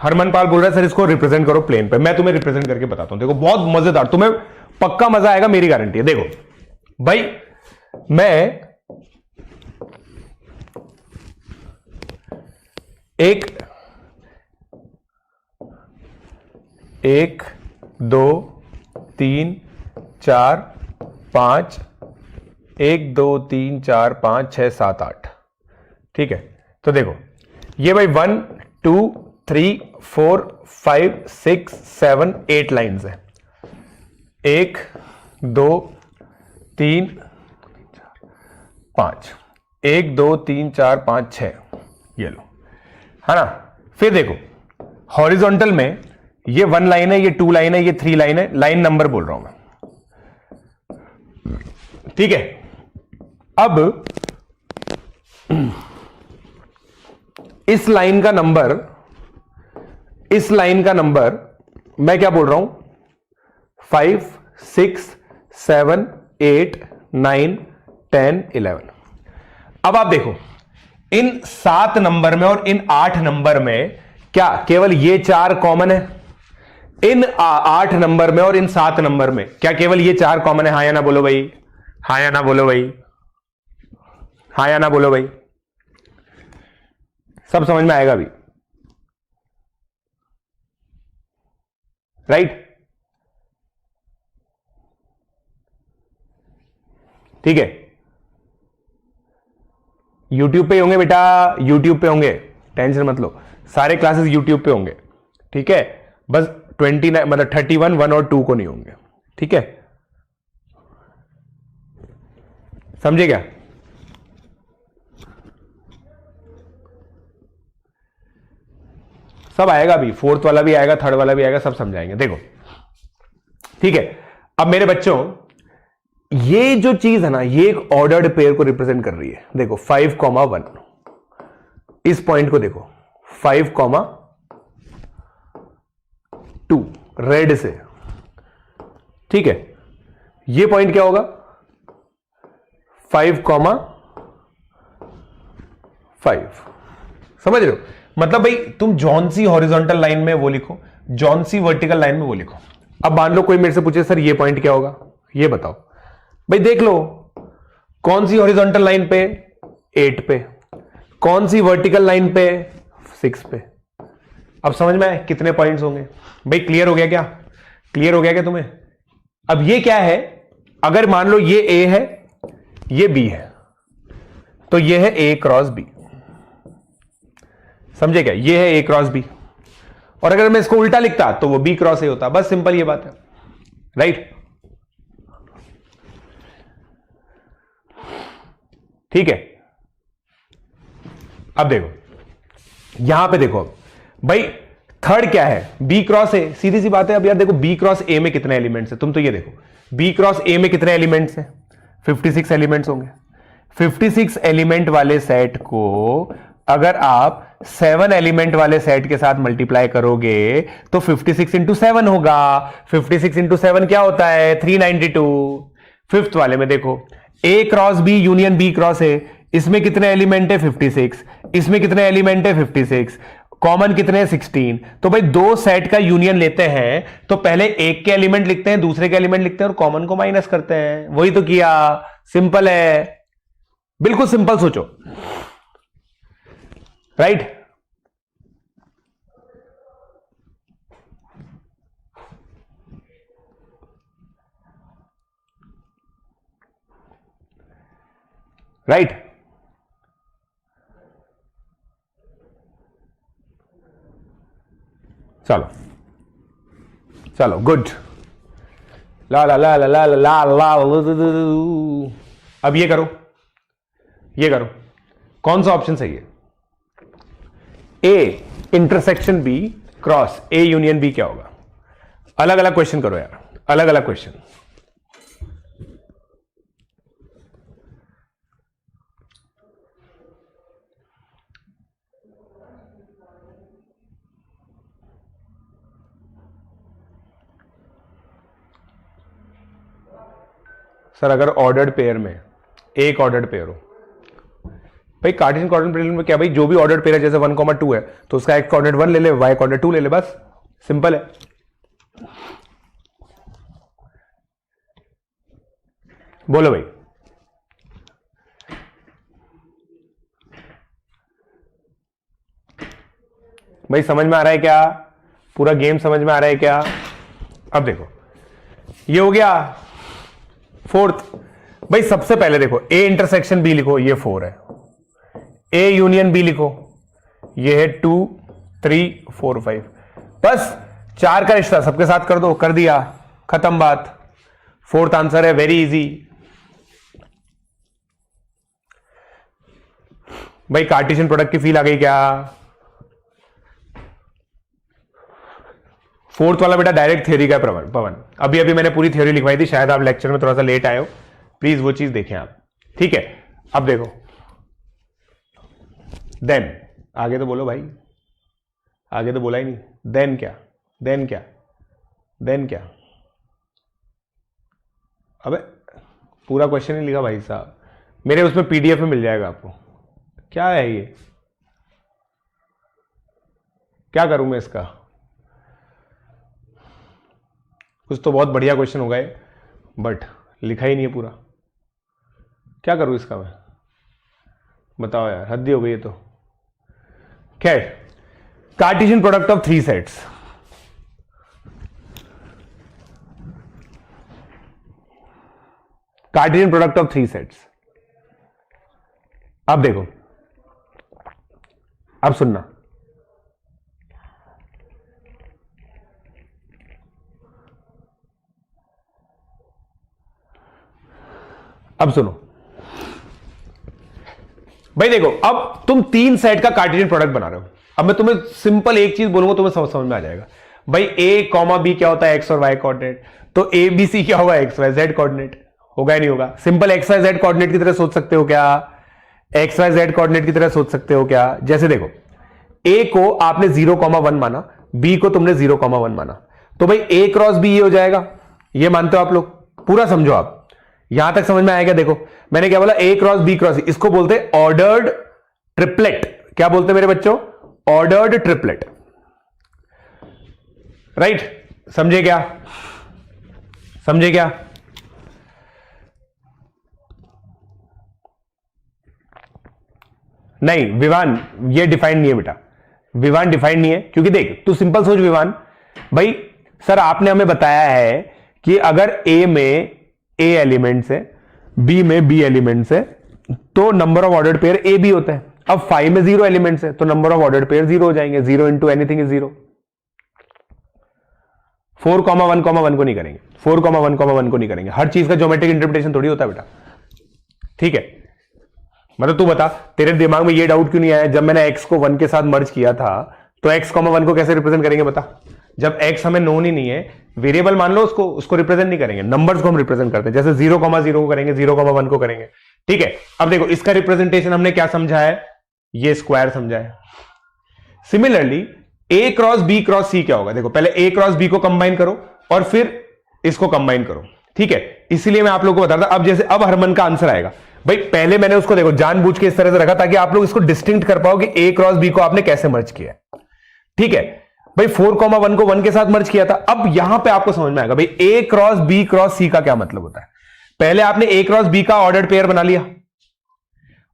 Speaker 2: हरमन पाल बोल रहा है सर इसको रिप्रेजेंट करो प्लेन पे। मैं तुम्हें रिप्रेजेंट करके बताता हूं, देखो बहुत मजेदार, तुम्हें पक्का मजा आएगा, मेरी गारंटी है। देखो भाई, मैं एक 2 3 4 5, 1 2 3 4 5 6 7 8। ठीक है, तो देखो ये भाई 1 2 3 4 5 6 7 8 लाइन्स है। 1 2 3 5, 1 2 3 4 5 6, ये लो, है ना। फिर देखो हॉरिजॉन्टल में ये 1 लाइन है, ये 2 लाइन है, ये 3 लाइन है, लाइन नंबर बोल रहा हूं मैं। ठीक है, अब इस लाइन का नंबर मैं क्या बोल रहा हूं, 5 6 7 8 9 10 11। अब आप देखो इन 7 नंबर में और इन 8 नंबर में क्या केवल ये 4 कॉमन है? इन 8 नंबर में और इन 7 नंबर में क्या केवल ये 4 कॉमन है? हाँ या ना बोलो भाई, हाँ या ना बोलो भाई, हाँ या ना बोलो भाई। सब समझ में आएगा अभी, राइट? ठीक है, यूट्यूब पे होंगे बेटा, यूट्यूब पे होंगे, टेंशन मत लो, सारे क्लासेस यूट्यूब पे होंगे। ठीक है, बस 29 मतलब 31 1 और 2 को नहीं होंगे। ठीक है, समझे क्या? सब आएगा अभी, 4th वाला भी आएगा, 3rd वाला भी आएगा, सब समझाएंगे। देखो ठीक है, अब मेरे बच्चों ये जो चीज है ना, ये एक ऑर्डर्ड पेयर को रिप्रेजेंट कर रही है। देखो 5,1, इस पॉइंट को देखो 5,2 रेड से। ठीक है, ये पॉइंट क्या होगा? 5,5। समझ रहे हो? मतलब भाई तुम जौन सी हॉरिजॉन्टल लाइन में वो लिखो, जौन सी वर्टिकल लाइन में वो लिखो। अब मान लो कोई मेरे से पूछे सर ये पॉइंट क्या होगा, ये बताओ। भाई देख लो कौन सी हॉरिजॉन्टल लाइन पे, 8 पे, कौन सी वर्टिकल लाइन पे, 6 पे। अब समझ में आए कितने पॉइंट्स होंगे? भाई क्लियर हो गया क्या? क्लियर हो गया क्या तुम्हें? अब ये क्या है, अगर मान लो ये A है, ये B है, तो ये है A क्रॉस B। समझे क्या? ये है A क्रॉस B, और अगर मैं इसको उल्टा लिखता तो वो B क्रॉस A होता। बस सिंपल ये बात है, राइट? ठीक है, अब देखो यहां पे देखो, भाई 3rd क्या है? B क्रॉस A, सीधी सी बात है। अब यार देखो B क्रॉस A में कितने एलिमेंट्स हैं, तुम तो ये देखो B क्रॉस A में कितने एलिमेंट्स हैं? 56 एलिमेंट्स होंगे। 56 एलिमेंट वाले सेट को अगर आप 7 एलिमेंट वाले सेट के साथ मल्टीप्लाई करोगे तो 56 इंटू 7 होगा। 56 इंटू 7 क्या होता है? 392। 5th वाले में देखो A cross B union B cross A, इसमें कितने एलिमेंट है? 56। इसमें कितने एलिमेंट है? 56। कॉमन कितने हैं? 16। तो भाई दो सेट का यूनियन लेते हैं तो पहले एक के एलिमेंट लिखते हैं, दूसरे के एलिमेंट लिखते हैं और कॉमन को माइनस करते हैं। वही तो किया, सिंपल है, बिल्कुल सिंपल सोचो, राइट? राइट? चलो चलो गुड। ला ला ला ला ला ला ला। अब ये करो, ये करो, कौन सा ऑप्शन सही है? A intersection B cross A union B क्या होगा? अलग अलग क्वेश्चन करो यार, अलग अलग क्वेश्चन। सर अगर ऑर्डर्ड पेयर में एक ऑर्डर्ड पेयर हो, भाई कार्टेशियन कोऑर्डिनेट प्लेन में क्या भाई, जो भी ऑर्डर्ड पेयर है जैसे 1,2 है तो उसका एक्स कोऑर्डिनेट 1 ले ले, वाई कोऑर्डिनेट 2 ले ले, बस सिंपल है। बोलो भाई, भाई समझ में आ रहा है क्या? पूरा गेम समझ में आ रहा है क्या? अब देखो ये हो गया फोर्थ। भाई सबसे पहले देखो ए इंटरसेक्शन बी लिखो, ये 4 है। ए यूनियन बी लिखो, ये है 2 3 4 5। बस 4 का रिश्ता सबके साथ कर दो, कर दिया, खत्म बात। फोर्थ आंसर है, वेरी इजी। भाई कार्टेशियन प्रोडक्ट की फील आ गई क्या? फोर्थ वाला बेटा डायरेक्ट थ्योरी का है पवन। अभी मैंने पूरी थ्योरी लिखवाई थी, शायद आप लेक्चर में थोड़ा सा लेट आए हो, प्लीज वो चीज देखें आप, ठीक है। अब देखो देन, आगे तो बोलो भाई, आगे तो बोला ही नहीं। देन क्या, देन क्या, देन क्या? अबे पूरा क्वेश्चन ही लिखा भाई साहब, मेरे उसमें पीडीएफ में मिल जाएगा आपको। क्या है ये, क्या करूं मैं इसका? कुछ तो बहुत बढ़िया क्वेश्चन होगा ये, बट लिखा ही नहीं है पूरा। क्या करूं इसका मैं, बताओ यार, हद हो गई है तो। खैर, Cartesian product of 3 sets. Cartesian product of 3 sets. अब देखो, अब सुनना, अब सुनो भाई। देखो अब तुम 3 सेट का कार्टेशियन प्रोडक्ट बना रहे हो। अब मैं तुम्हें सिंपल एक चीज बोलूंगा, तुम्हें समझ में आ जाएगा। भाई ए कॉमा बी क्या होता है, एक्स और वाई कोऑर्डिनेट। तो ए बी सी क्या होगा, एक्स वाई जेड कोऑर्डिनेट। होगा ही नहीं होगा? Simple X Y Z coordinate की तरह सोच सकते हो क्या? एक्स वाई जेड कोऑर्डिनेट की तरह सोच सकते हो क्या? जैसे देखो, ए को आपने 0,1 माना, बी को तुमने 0,1 माना, तो भाई ए क्रॉस बी ये हो जाएगा। ये मानते हो आप लोग? पूरा समझो आप, यहां तक समझ में आएगा? देखो मैंने क्या बोला, ए क्रॉस बी क्रॉस, इसको बोलते हैं ऑर्डर्ड ट्रिपलेट। क्या बोलते हैं मेरे बच्चों? Ordered triplet, right? समझे क्या? समझे क्या? नहीं विवान, ये डिफाइंड नहीं है बेटा, विवान डिफाइंड नहीं है। क्योंकि देख तू सिंपल सोच विवान, भाई सर आपने हमें बताया है कि अगर ए में ए एलिमेंट्स है, बी में बी एलिमेंट्स है, तो number of ordered pair A B होता है। अब 5 में 0 एलिमेंट्स है, तो नंबर ऑफ ऑर्डर्ड पेयर 0 हो जाएंगे। 0 इंटू एनीथिंग इज 0। 4,1,1 को नहीं करेंगे, 4,1,1 को नहीं करेंगे। हर चीज का ज्योमेट्रिक इंटरप्रिटेशन थोड़ी होता है बेटा, ठीक है? मतलब तू बता, तेरे दिमाग में ये डाउट क्यों नहीं आया जब मैंने x को 1 के साथ मर्ज किया था, तो x, 1 को कैसे रिप्रेजेंट करेंगे बता? जब x हमें नोन ही नहीं है, वेरिएबल मान लो उसको रिप्रेजेंट नहीं करेंगे, नंबर्स को हम रिप्रेजेंट करते हैं। जैसे 0,0 को करेंगे, 0,1 को करेंगे, ठीक है? अब देखो इसका रिप्रेजेंटेशन हमने क्या समझा है, ये स्क्वायर समझा है। Similarly a cross b cross c क्या होगा? देखो पहले a क्रॉस b को कंबाइन करो और फिर इसको कंबाइन करो, ठीक है? इसीलिए मैं आप लोगों को बता रहा था। अब जैसे अब हरमन का आंसर आएगा, भाई पहले मैंने उसको देखो जानबूझ के इस तरह से रखा ताकि आप लोग इसको डिस्टिंक्ट कर पाओ कि a क्रॉस b को आपने कैसे मर्ज किया, ठीक है? भाई 4,1 को 1 के साथ मर्ज किया था। अब यहां पे आपको समझ में आएगा भाई a cross b cross c का क्या मतलब होता है। पहले आपने a क्रॉस b का ऑर्डर्ड पेयर बना लिया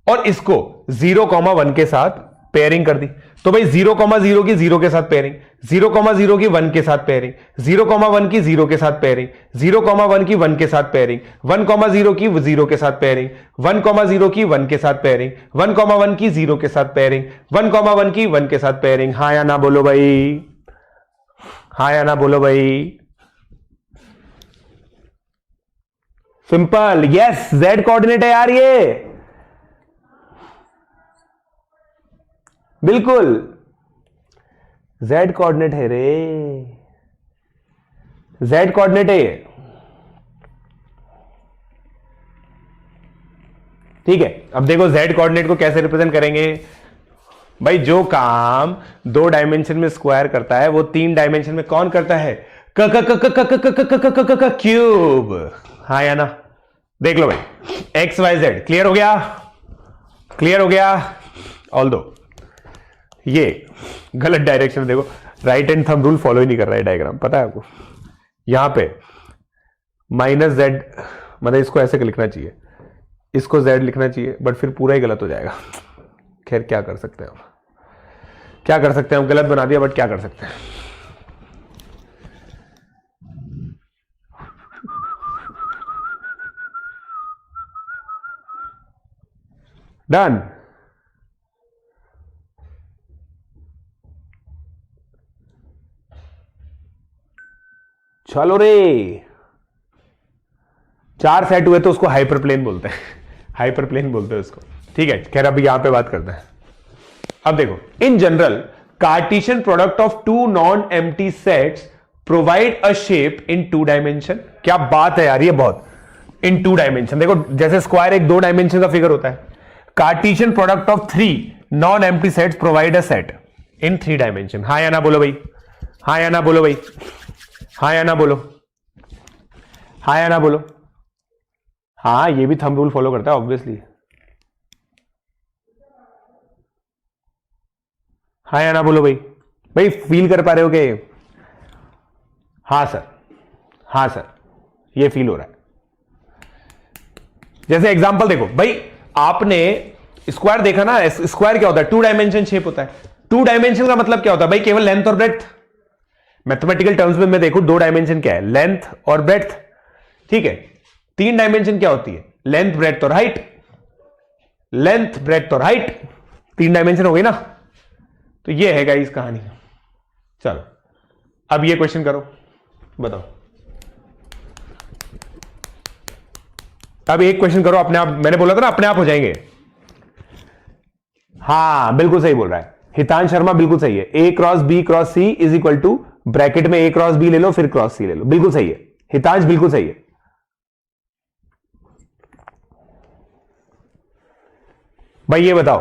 Speaker 2: और इसको 0,1 के साथ पेयरिंग कर दी। तो भाई 0,0 की 0 के साथ पेयरिंग, 0,0 की 1 के साथ पेयरिंग, 0,1 की 0 के साथ पेयरिंग, 0,1 की 1 के साथ पेयरिंग, 1,0 की 0 के साथ पेयरिंग, 1,0 की 1 के साथ पेयरिंग, 1,1 की 0 के साथ पेयरिंग, 1,1 की 1 के साथ पेयरिंग। हाँ या ना बोलो भाई, हाँ या ना बोलो भाई। सिंपल, यस जेड कोऑर्डिनेट है यार ये, बिल्कुल z कोऑर्डिनेट है रे, z कोऑर्डिनेट है ये, ठीक है? अब देखो z कोऑर्डिनेट को कैसे रिप्रेजेंट करेंगे। भाई जो काम 2 डायमेंशन में स्क्वायर करता है वो 3 डायमेंशन में कौन करता है? क्यूब। हाँ या ना? देख लो भाई, एक्स वाई जेड क्लियर हो गया, क्लियर हो गया। ऑल दो ये गलत डायरेक्शन में, देखो right hand thumb rule follow ही नहीं कर रहा है डायग्राम, पता है आपको? यहां पे -z, मतलब इसको ऐसे लिखना चाहिए, इसको z लिखना चाहिए, बट फिर पूरा ही गलत हो जाएगा। खैर क्या कर सकते हैं हम, क्या कर सकते हैं हम, गलत बना दिया बट क्या कर सकते हैं। डन। चलो रे, 4 सेट हुए तो उसको हाइपरप्लेन बोलते हैं, हाइपरप्लेन बोलते हैं उसको। ठीक है, खैर अभी यहां पे बात करते हैं। अब देखो, in general Cartesian product of two non empty sets provide a shape in 2 dimension. क्या बात है यार, ये बहुत इन 2 डायमेंशन। देखो जैसे स्क्वायर एक 2 डायमेंशन का फिगर होता है, Cartesian product of 3 non empty sets provide a set in 3 dimension. हाँ या ना बोलो भाई, हाँ या ना बोलो भाई, हाँ या ना बोलो, हाँ या ना बोलो। हाँ, ये भी थंब रूल फॉलो करता है ऑब्वियसली। हाँ या ना बोलो भाई। भाई फील कर पा रहे हो कि हाँ सर, हाँ सर, ये फील हो रहा है। जैसे एग्जांपल देखो भाई, आपने स्क्वायर देखा ना, स्क्वायर क्या होता है? 2 डायमेंशन शेप होता है। 2 डायमेंशन का मतलब क्या होता है भाई? केवल लेंथ और ब्रेड्थ। मैथमेटिकल टर्म्स में मैं देखूं 2 डायमेंशन क्या है? लेंथ और ब्रेड्थ। ठीक है, 3 डायमेंशन क्या होती है? लेंथ, ब्रेड्थ और हाइट। लेंथ, ब्रेड्थ और हाइट, 3 डायमेंशन हो गई ना। तो ये है गाइस कहानी। चलो अब ये क्वेश्चन करो, बताओ। अब एक क्वेश्चन करो अपने आप। मैंने बोला था ना अपने आप हो जाएंगे। हाँ बिल्कुल सही बोल रहा है हितांश शर्मा, बिल्कुल सही है। A cross B cross C is equal to, bracket में ए क्रॉस बी ले लो फिर क्रॉस सी ले लो। बिल्कुल सही है हितांश, बिल्कुल सही है। भाई ये बताओ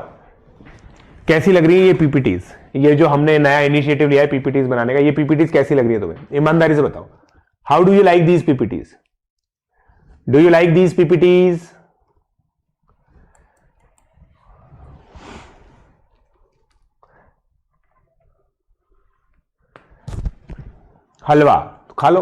Speaker 2: कैसी लग रही है ये पीपीटीज? ये जो हमने नया इनिशिएटिव लिया है पीपीटीज बनाने का, ये पीपीटीज कैसी लग रही है तुम्हें? ईमानदारी से बताओ। How do you like these PPTs? Do you like these PPTs? हलवा खा लो।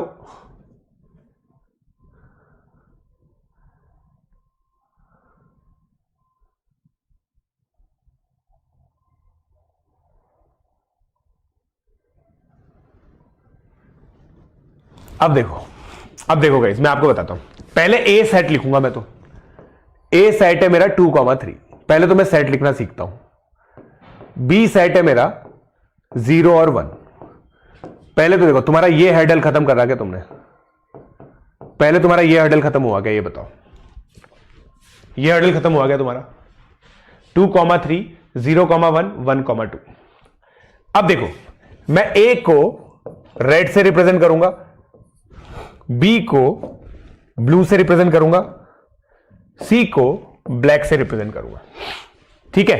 Speaker 2: अब देखो गाइस, मैं आपको बताता हूं। पहले ए सेट लिखूंगा मैं। तो ए सेट है मेरा 2,3। पहले तो मैं सेट लिखना सीखता हूं। बी सेट है मेरा 0 और 1। पहले तो देखो तुम्हारा ये हर्डल खत्म कर रहा क्या तुमने? पहले तुम्हारा ये हर्डल खत्म हुआ क्या? ये बताओ, ये हर्डल खत्म हुआ क्या तुम्हारा? 2,3, 0,1, 1,2। अब देखो, मैं ए को रेड से रिप्रेजेंट करूंगा, बी को ब्लू से रिप्रेजेंट करूंगा, सी को ब्लैक से रिप्रेजेंट करूंगा। ठीक है,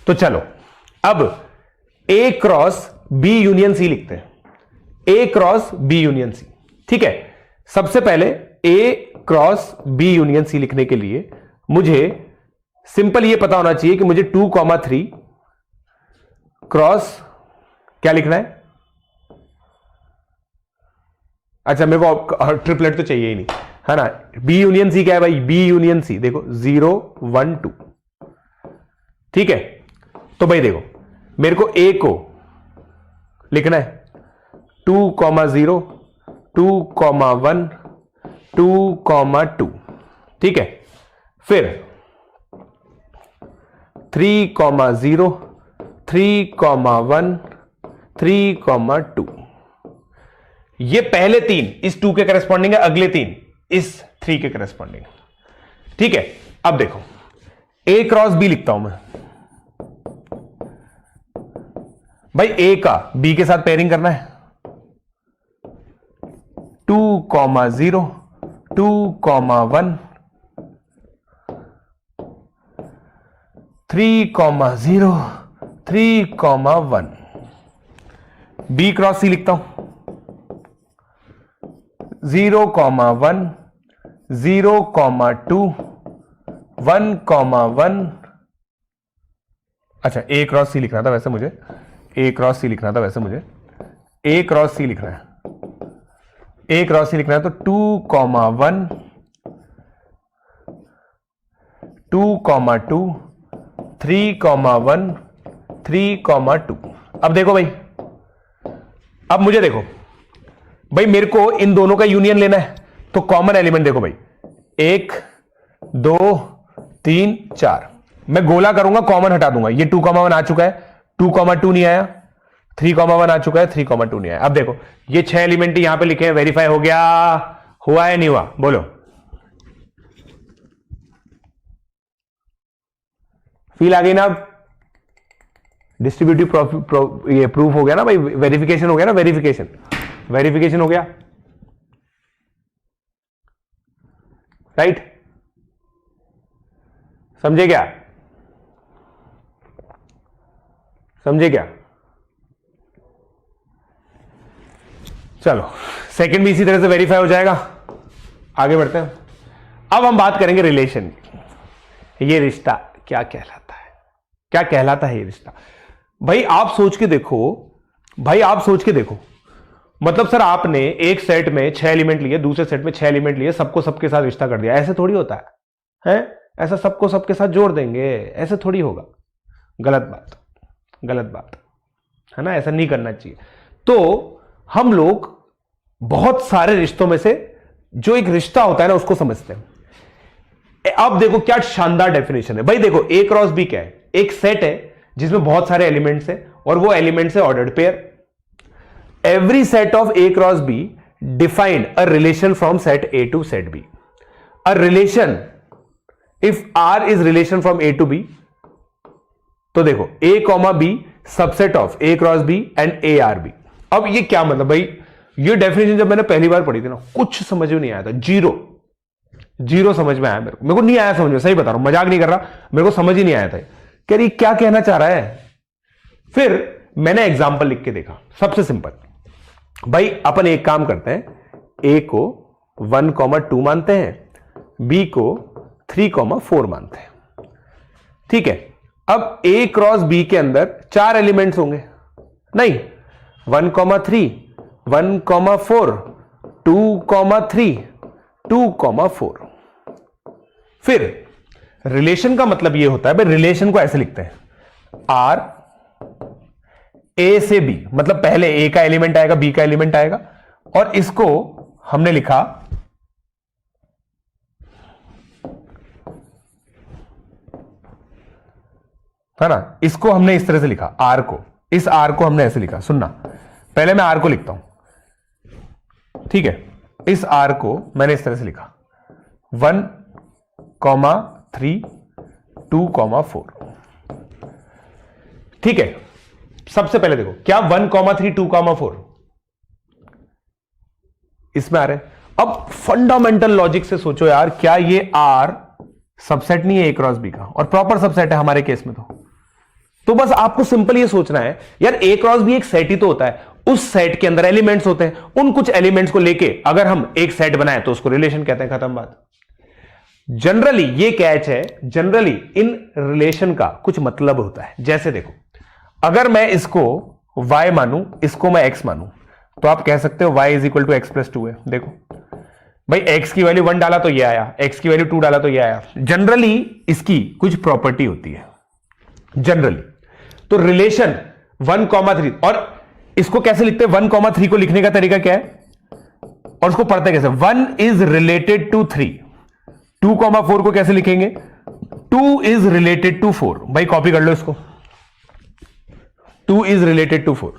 Speaker 2: तो चलो अब ए क्रॉस बी यूनियन सी लिखते हैं। ए क्रॉस बी यूनियन सी। ठीक है, सबसे पहले ए क्रॉस बी यूनियन सी लिखने के लिए मुझे सिंपल ये पता होना चाहिए कि मुझे 2,3 क्रॉस क्या लिखना है। अच्छा, मेरे को ट्रिपलेट तो चाहिए ही नहीं, है ना। बी यूनियन सी क्या है भाई? बी यूनियन सी देखो 0, 1, 2। ठीक है, तो भाई देखो मेरे को ए को लिखना है 2,0, 2,1, 2,2। ठीक है, फिर 3,0, 3,1, 3,2। ये पहले 3 इस 2 के करस्पॉन्डिंग है, अगले 3 इस 3 के करस्पॉन्डिंग। ठीक है, अब देखो ए क्रॉस बी लिखता हूं मैं। भाई ए का बी के साथ पेयरिंग करना है। 2,0, 2,1, 3,0, 3,1। बी क्रॉस सी लिखता हूं। 0,1, 0,2, 1,1। अच्छा, ए क्रॉस सी लिखना था वैसे मुझे, ए क्रॉस सी लिखना था वैसे मुझे, ए क्रॉस सी लिखना है, ए क्रॉस सी लिखना है। तो 2,1, 2,2, 3,1, 3,2। अब देखो भाई, अब मुझे देखो भाई, मेरे को इन दोनों का यूनियन लेना है। तो कॉमन एलिमेंट देखो भाई, 1, 2, 3, 4। मैं गोला करूंगा, कॉमन हटा दूंगा, ये 2,1 आ चुका है, 2,2 नहीं आया, 3,1 आ चुका है, 3,2 नहीं आया। अब देखो ये 6 एलिमेंट यहां पे लिखे हैं, वेरीफाई हो गया, हुआ है नहीं हुआ, बोलो। फील आ गई ना? डिस्ट्रीब्यूटिव ये प्रूफ हो गया ना भाई, वेरिफिकेशन हो गया ना, वेरिफिकेशन हो गया, राइट? समझे क्या? समझे क्या? चलो सेकंड भी इसी तरह से वेरीफाई हो जाएगा। आगे बढ़ते हैं। अब हम बात करेंगे रिलेशन की। ये रिश्ता क्या कहलाता है? क्या कहलाता है ये रिश्ता? भाई आप सोच के देखो, मतलब सर आपने एक सेट में 6 एलिमेंट लिए, दूसरे सेट में 6 एलिमेंट लिए, सबको सबके साथ रिश्ता कर दिया, ऐसे थोड़ी होता है? ऐसा सबको सबके साथ जोड़ देंगे, ऐसे थोड़ी होगा। गलत बात है ना, ऐसा नहीं करना चाहिए। तो हम लोग बहुत सारे रिश्तों में से जो एक रिश्ता होता है ना उसको समझते हैं। अब देखो क्या शानदार डेफिनेशन है भाई। देखो A क्रॉस B क्या है? एक सेट है जिसमें बहुत सारे एलिमेंट्स हैं और वो एलिमेंट्स है ordered pair. Every set of A cross B define a relation from set A to set B। A relation if R is relation from A to B, तो देखो A comma B subset of A cross B and ARB। अब ये क्या मतलब भाई? ये definition जब मैंने पहली बार पढ़ी थी ना, कुछ समझ में नहीं आया था, जीरो समझ में आया मेरे को नहीं आया समझ में, सही बता रहा हूं, मजाक नहीं कर रहा, मेरे को समझ ही नहीं आया था कि ये क्या कहना चाह रहा है। फिर मैंने एग्जाम्पल लिख के देखा, सबसे सिंपल भाई। अपन एक काम करते हैं, A को 1,2 मानते हैं, B को 3,4 मानते हैं, ठीक है। अब A क्रॉस B के अंदर 4 एलिमेंट्स होंगे, नहीं 1,3, 1,4, 2,3, 2,4। फिर रिलेशन का मतलब यह होता है भाई, रिलेशन को ऐसे लिखते हैं, R A से B, मतलब पहले A का एलिमेंट आएगा, B का एलिमेंट आएगा, और इसको हमने लिखा है ना, इसको हमने इस तरह से लिखा R को, इस R को हमने ऐसे लिखा। सुनना, पहले मैं R को लिखता हूं, ठीक है। इस R को मैंने इस तरह से लिखा 1,3, 2,4, ठीक है। सबसे पहले देखो क्या 1,3, 2,4 इसमें आ रहे हैं। अब फंडामेंटल लॉजिक से सोचो यार, क्या ये R सबसेट नहीं है A क्रॉस B का, और प्रॉपर सबसेट है हमारे केस में। तो बस आपको सिंपल ये सोचना है यार, A क्रॉस B एक सेट ही तो होता है, उस सेट के अंदर एलिमेंट्स होते हैं, उन कुछ एलिमेंट्स को लेके अगर हम एक सेट बनाए तो उसको रिलेशन कहते हैं, खत्म बात। जनरली ये कैच है, जनरली इन रिलेशन का कुछ मतलब होता है। जैसे देखो, अगर मैं इसको y मानूं, इसको मैं x मानूं, तो आप कह सकते हो y is equal to X plus 2 है। देखो भाई x की वैल्यू 1 डाला तो ये आया, x की वैल्यू 2 डाला तो ये आया। जनरली इसकी कुछ प्रॉपर्टी होती है जनरली। तो रिलेशन 1,3, और इसको कैसे लिखते हैं? 1,3 को लिखने का तरीका क्या है और उसको पढ़ते कैसे? 1 इज रिलेटेड टू 3। 2,4 को कैसे लिखेंगे? 2 इज रिलेटेड टू 4। भाई कॉपी कर लो इसको, 2 इज रिलेटेड टू 4।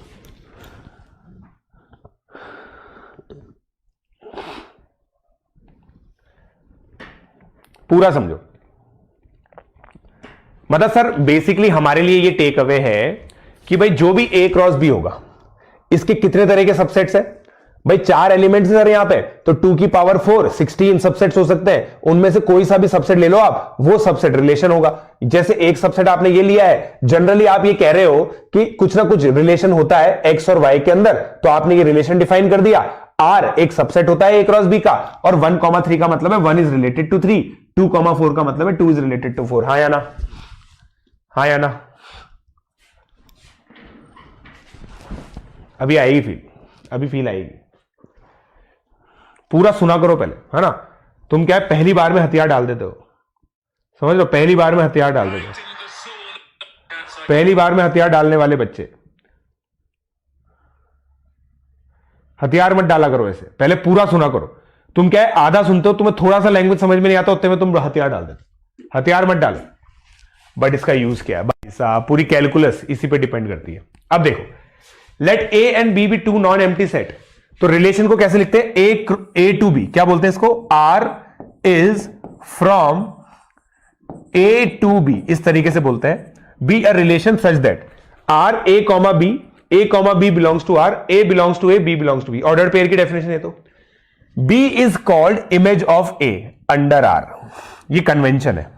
Speaker 2: पूरा समझो। मतलब सर बेसिकली हमारे लिए ये टेक अवे है कि भाई जो भी A क्रॉस B होगा, इसके कितने तरह के सबसेट्स है? भाई 4 एलिमेंट्स सर यहां पे, तो 2 की पावर 4 16 सबसेट्स हो सकते हैं। उनमें से कोई सा भी सबसेट ले लो आप, वो सबसेट रिलेशन होगा। जैसे एक सबसेट आपने ये लिया है, जनरली आप ये कह रहे हो कि कुछ ना कुछ रिलेशन होता है X और Y के अंदर, तो आपने ये रिलेशन डिफाइन कर दिया। R एक सबसेट होता है A क्रॉस B का, और 1,3 का मतलब है 1 इज रिलेटेड टू 3, 2,4 का मतलब है 2 इज रिलेटेड टू 4। हाँ या ना? हाँ या ना? अभी आएगी फील, अभी फील आएगी। पूरा सुना करो पहले, है ना? तुम क्या है पहली बार में हथियार डाल देते हो, समझ लो, पहली बार में हथियार डाल देते हो। पहली बार में हथियार डालने वाले बच्चे हथियार मत डाला करो ऐसे, पहले पूरा सुना करो। तुम क्या है आधा सुनते हो, तुम्हें थोड़ा सा लैंग्वेज समझ में नहीं आता, उतने में तुम हथियार डाल देते हो। हथियार मत डालो बट इसका यूज क्या है भाई साहब, पूरी कैलकुलस इसी पे डिपेंड करती है। अब देखो, let A and B be two non empty set, तो रिलेशन को कैसे लिखते हैं, ए टू बी, क्या बोलते हैं इसको, R is from A to B, इस तरीके से बोलते हैं। Be a relation such that R A comma B belongs to R, A belongs to A, B belongs to B. Order pair की डेफिनेशन है, तो B is called image of A under R, ये convention है।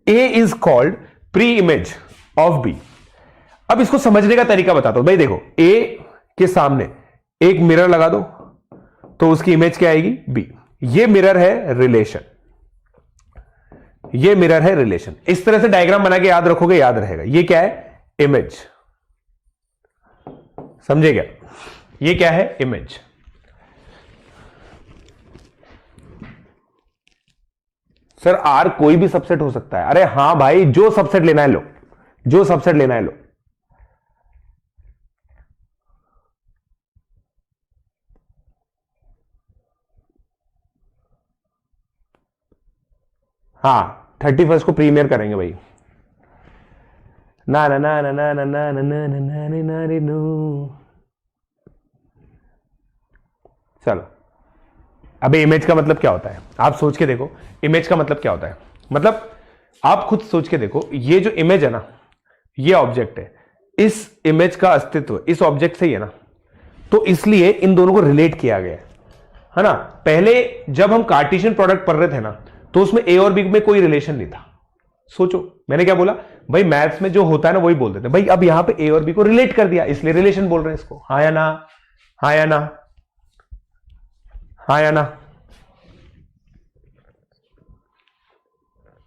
Speaker 2: A is called pre image of B. अब इसको समझने का तरीका बताता हूं भाई, देखो ए के सामने एक मिरर लगा दो तो उसकी इमेज क्या आएगी, बी। ये मिरर है रिलेशन, ये मिरर है रिलेशन। इस तरह से डायग्राम बना के याद रखोगे, याद रहेगा। ये क्या है, इमेज, समझे क्या, ये क्या है, इमेज। सर आर कोई भी सबसेट हो सकता है, अरे हां भाई, जो सबसेट लेना है लो, जो सबसेट लेना है लो। हाँ 31 को प्रीमियर करेंगे भाई। ना ना ना ना ना ना ना ना ना ना ना ना ना नो। चलो, अबे इमेज का मतलब क्या होता है, आप सोच के देखो, इमेज का मतलब क्या होता है। मतलब आप खुद सोच के देखो, ये जो इमेज है ना, ये ऑब्जेक्ट है, इस इमेज का अस्तित्व इस ऑब्जेक्ट से ही है ना, तो इसलिए इन दोनों को रिलेट किया गया है ना। पहले जब हम कार्टेशियन प्रोडक्ट पढ़ रहे थे ना, तो उसमें ए और बी में कोई रिलेशन नहीं था। सोचो मैंने क्या बोला भाई, मैथ्स में जो होता है ना वही बोलते थे भाई। अब यहां पे ए और बी को रिलेट कर दिया, इसलिए रिलेशन बोल रहे हैं इसको। हाँ या ना, हाँ या ना, हाँ या ना।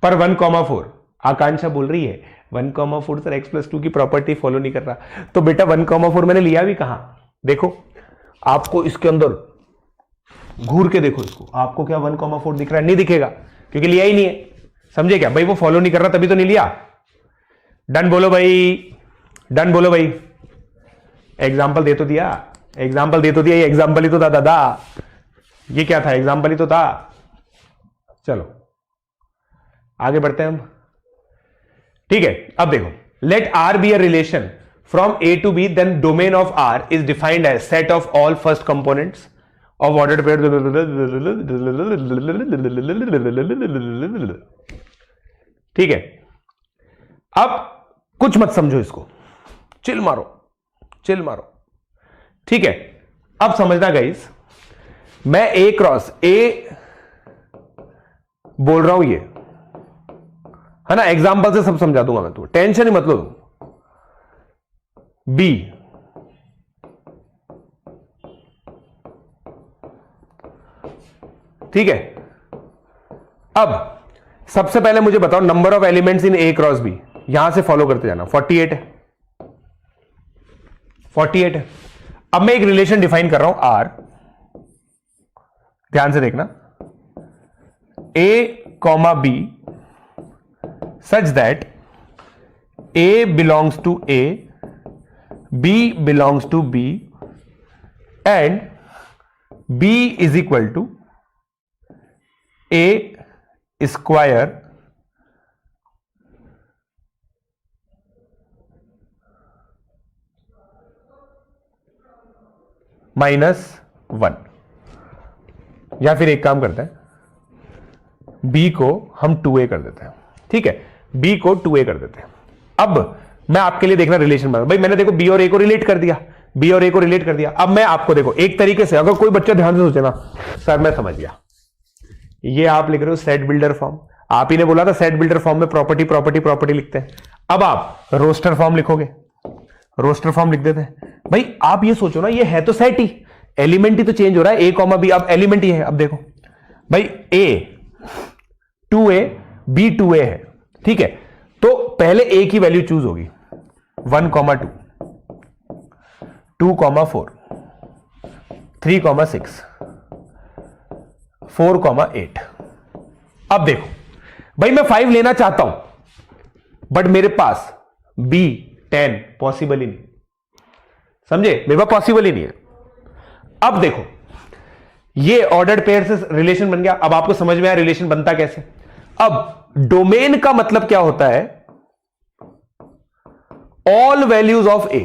Speaker 2: पर 1,4 आकांक्षा बोल रही है 1,4 सर x+2 की प्रॉपर्टी फॉलो नहीं कर रहा। तो बेटा 1,4 मैंने लिया भी कहां, देखो आपको इसके अंदर घूर के देखो इसको, आपको क्या 1,4 दिख रहा है, नहीं दिखेगा क्योंकि लिया ही नहीं है। समझे क्या भाई, वो फॉलो नहीं कर रहा तभी तो नहीं लिया। डन बोलो भाई, डन बोलो भाई। एग्जाम्पल दे तो दिया, एग्जाम्पल दे तो दिया, ये एग्जाम्पल ही तो था दादा, ये क्या था, एग्जाम्पल ही तो था। चलो आगे बढ़ते हैं हम, ठीक है। अब देखो, let R be a relation from A to B, then domain of R is defined as set of all first components of ordered pair. ठीक है, अब कुछ मत समझो इसको, चिल मारो, चिल मारो, ठीक है। अब समझना गाइस, मैं ए क्रॉस ए बोल रहा हूं, ये है ना, एग्जाम्पल से सब समझा दूंगा मैं, तुम्हें टेंशन ही मत लो। बी ठीक है। अब सबसे पहले मुझे बताओ number of elements in A cross B, यहां से फॉलो करते जाना। 48 है, 48 है। अब मैं एक रिलेशन डिफाइन कर रहा हूं आर, ध्यान से देखना, A comma B such that A belongs to A, B belongs to B, and B is equal to A square -1। या फिर एक काम करते हैं, बी को हम 2a कर देते हैं, ठीक है, बी को 2a कर देते हैं। अब मैं आपके लिए देखना रिलेशन बना भाई, मैंने देखो बी और ए को रिलेट कर दिया, बी और ए को रिलेट कर दिया। अब मैं आपको देखो एक तरीके से, अगर कोई बच्चा ध्यान से सोचे ना, सर मैं समझ गया, ये आप लिख रहे हो सेट बिल्डर फॉर्म, आप ही ने बोला था सेट बिल्डर फॉर्म में प्रॉपर्टी प्रॉपर्टी प्रॉपर्टी लिखते हैं। अब आप रोस्टर फॉर्म लिखोगे, रोस्टर फॉर्म लिख देते हैं भाई। आप ये सोचो ना, ये है तो सेट ही, एलिमेंट ही तो चेंज हो रहा है, ए कॉमा बी, अब एलिमेंट ही है। अब देखो भाई, ए 2a बी 2a है, ठीक है, तो पहले ए की वैल्यू चूज होगी 1,2, 2,4, 3,6, 4,8। अब देखो भाई, मैं 5 लेना चाहता हूं, बट मेरे पास बी 10 पॉसिबल ही नहीं, समझे, मेरे पास पॉसिबल ही नहीं है। अब देखो, ये ऑर्डर्ड पेयर से रिलेशन बन गया। अब आपको समझ में आया रिलेशन बनता कैसे। अब डोमेन का मतलब क्या होता है, ऑल वैल्यूज ऑफ ए,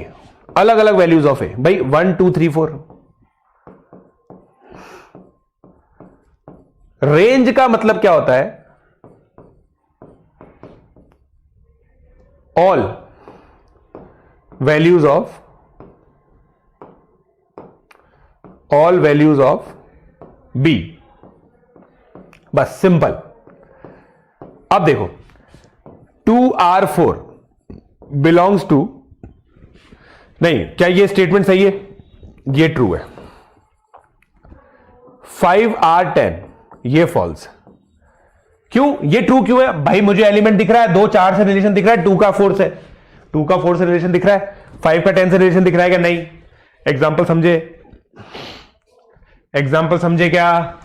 Speaker 2: अलग अलग वैल्यूज ऑफ ए, भाई 1 2 3 4। रेंज का मतलब क्या होता है? ऑल वैल्यूज ऑफ बी, बस सिंपल। अब देखो 2R4 बिलोंग्स टू, नहीं, क्या ये स्टेटमेंट सही है? ये ट्रू है। 5R10 ये फॉल्स। क्यों ये ट्रू क्यों है भाई? मुझे एलिमेंट दिख रहा है, 2 4 से रिलेशन दिख रहा है, 2 का 4 से, 2 का 4 से रिलेशन दिख रहा है, 5 का 10 से रिलेशन दिख रहा है क्या? नहीं। एग्जाम्पल समझे? एग्जाम्पल समझे क्या?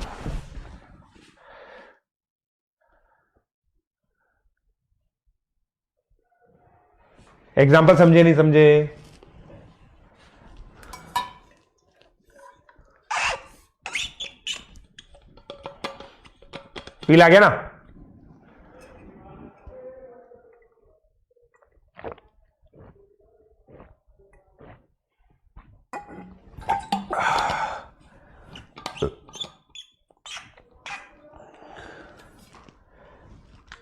Speaker 2: एग्जाम्पल समझे नहीं समझे? फील आ गया ना?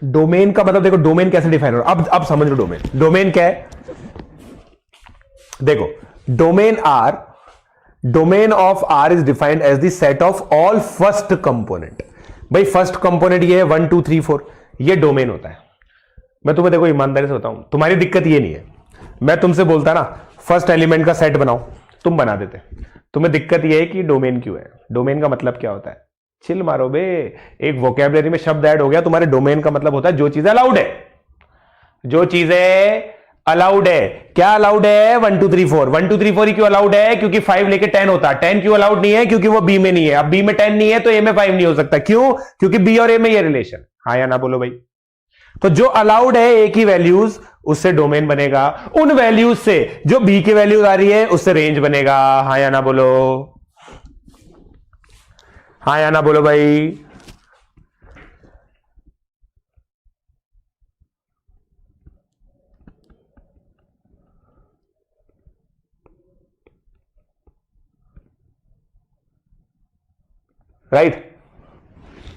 Speaker 2: डोमेन का मतलब देखो, डोमेन कैसे डिफाइन हो रहा है, अब समझ लो। डोमेन क्या है? देखो, domain of R is defined as the set of all first component. भाई फर्स्ट कंपोनेंट ये है 1 2 3 4, ये डोमेन होता है। मैं तुम्हें देखो ईमानदारी से बताऊं, तुम्हारी दिक्कत ये नहीं है। मैं तुमसे बोलता ना फर्स्ट एलिमेंट का सेट बनाओ, तुम बना देते। तुम्हें दिक्कत ये है कि डोमेन क्यों है? डोमेन का मतलब क्या होता है? चिल मारो बे, एक वोकैबुलरी में शब्द ऐड हो गया। तुम्हारे डोमेन का मतलब होता है जो चीजें अलाउड है, जो चीजें अलाउड है। क्या अलाउड है? 1 2 3 4। 1 2 3 4 ही क्यों अलाउड है? क्योंकि 5 लेके 10 होता है। 10 क्यों अलाउड नहीं है? क्योंकि वो बी में नहीं है। अब बी में 10 नहीं है तो ए में 5 नहीं हो सकता। क्यों? क्योंकि बी और ए में ये रिलेशन। हाँ या ना बोलो भाई। तो जो अलाउड है ए की वैल्यूज, उससे डोमेन बनेगा। उन वैल्यूज से जो बी की वैल्यूज आ रही है उससे रेंज बनेगा। हाँ या ना बोलो? हाँ या ना बोलो भाई? राइट।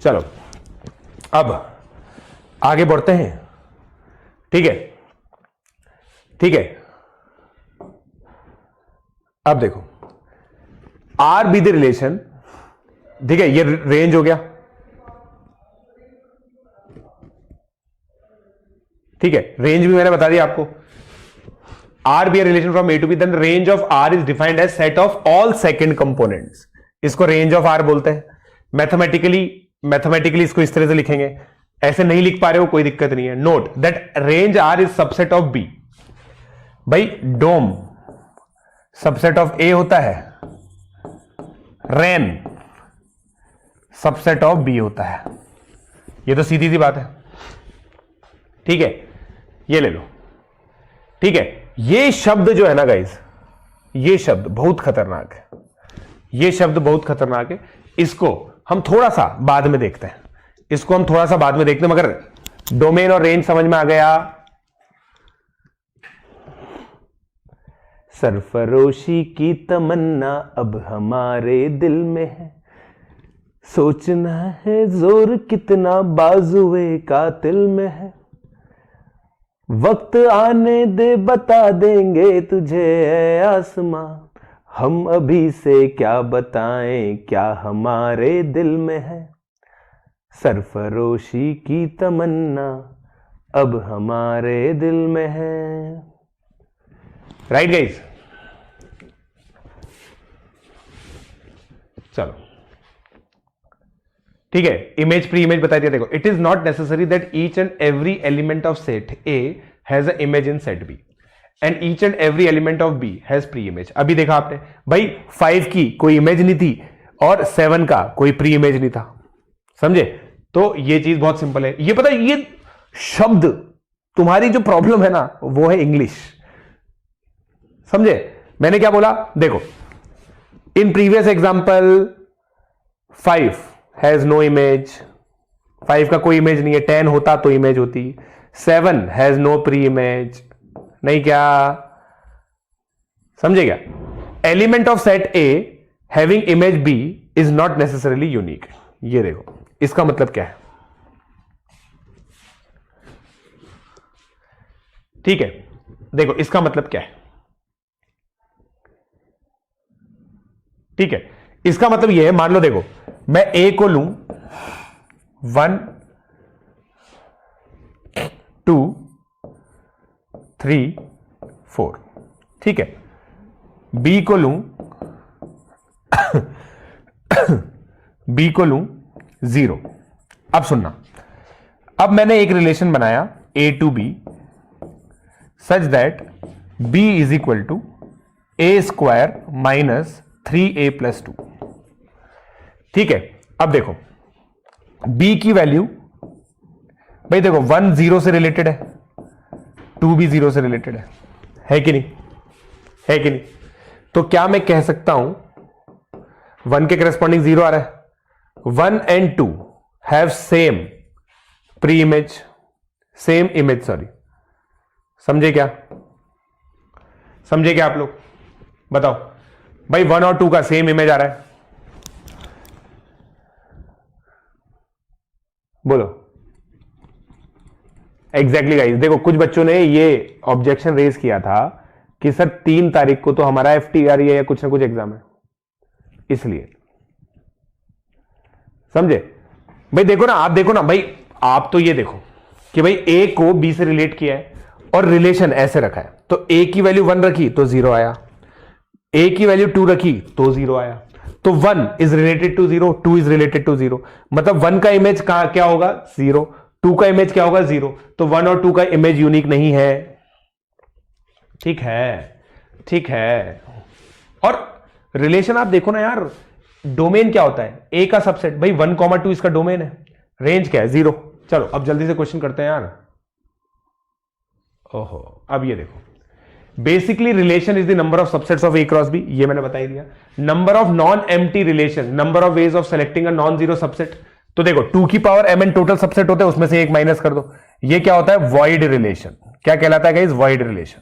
Speaker 2: चलो अब आगे बढ़ते हैं। ठीक है, ठीक है। अब देखो आर बी द रिलेशन, ठीक है, ये रेंज हो गया। ठीक है, रेंज भी मैंने बता दिया आपको। R be relation from A to B, then range of R is defined as set of all second components. इसको रेंज ऑफ आर बोलते हैं। मैथमेटिकली इसको इस तरह से लिखेंगे। ऐसे नहीं लिख पा रहे हो कोई दिक्कत नहीं है। Note that range R is subset of B. भाई डोम सबसेट ऑफ ए होता है, रेन सबसेट ऑफ बी होता है। ये तो सीधी सी बात है। ठीक है, ये ले लो। ठीक है, ये शब्द जो है ना गाइस, ये शब्द बहुत खतरनाक है। ये शब्द बहुत खतरनाक है। इसको हम थोड़ा सा बाद में देखते हैं। इसको हम थोड़ा सा बाद में देखते हैं, मगर डोमेन और रेंज समझ में आ गया। सरफरोशी की तमन्ना अब हमारे दिल में है, सोचना है जोर कितना बाजुए कातिल में है। वक्त आने दे बता देंगे तुझे ऐ आसमां, हम अभी से क्या बताएं क्या हमारे दिल में है। सरफरोशी की तमन्ना अब हमारे दिल में है। Right guys? चलो ठीक है, इमेज प्री इमेज बता दिया। देखो, it is not necessary that each and every element of set A has a image in set B and each and every element of B has pre image. अभी देखा आपने भाई, 5 की कोई image नहीं थी और 7 का कोई प्री इमेज नहीं था। समझे? तो ये चीज बहुत सिंपल है। ये पता है, ये शब्द तुम्हारी जो प्रॉब्लम है ना वो है इंग्लिश। समझे मैंने क्या बोला? देखो, in previous example 5 has no image, 5 का कोई इमेज नहीं है। 10 होता तो इमेज होती। 7 हैज नो प्री इमेज, नहीं क्या समझे क्या? Element of set A having image B is not necessarily unique. ये देखो इसका मतलब क्या है, ठीक है, देखो इसका मतलब क्या है, ठीक है, इसका मतलब यह है, मान लो देखो मैं ए को लूं 1 2 3 4, ठीक है, बी को लूं बी को लूं 0। अब सुनना, अब मैंने एक रिलेशन बनाया A to B such that B is equal to A square minus 3a plus 2, ठीक है। अब देखो b की वैल्यू, भाई देखो 1 0 से रिलेटेड है, 2 भी 0 से रिलेटेड है कि नहीं, है कि नहीं? तो क्या मैं कह सकता हूं 1 के करस्पॉन्डिंग 0 आ रहा है, 1 and 2 have same pre image, same image, sorry, समझे क्या? समझे क्या आप लोग? बताओ भाई 1 और 2 का सेम इमेज आ रहा है, बोलो। एग्जैक्टली गाइस, देखो कुछ बच्चों ने ये ऑब्जेक्शन रेज किया था कि सर 3 तारीख को तो हमारा FTR या कुछ ना कुछ एग्जाम है, इसलिए समझे भाई? देखो ना, आप देखो ना भाई, आप तो ये देखो कि भाई ए को बी से रिलेट किया है और रिलेशन ऐसे रखा है, तो ए की वैल्यू 1 रखी तो 0 आया, ए की वैल्यू 2 रखी तो 0 आया, तो 1 is related to 0, 2 is related to 0, मतलब 1 का इमेज क्या होगा 0, 2 का इमेज क्या होगा 0, तो 1 और 2 का इमेज यूनिक नहीं है, ठीक है, ठीक है। और रिलेशन आप देखो ना यार, डोमेन क्या होता है, ए का सबसेट, भाई 1,2 इसका डोमेन है, रेंज क्या है 0। चलो अब जल्दी से क्वेश्चन करते हैं यार। ओहो, अब ये देखो, basically relation is the number of subsets of A cross B, ये मैंने बता ही दिया। Number of non empty relation, number of ways of selecting a non zero subset, तो देखो 2 की पावर mn टोटल सबसेट होते हैं, उसमें से एक माइनस कर दो, ये क्या होता है वॉइड रिलेशन। क्या कहलाता है गाइस? Void relation.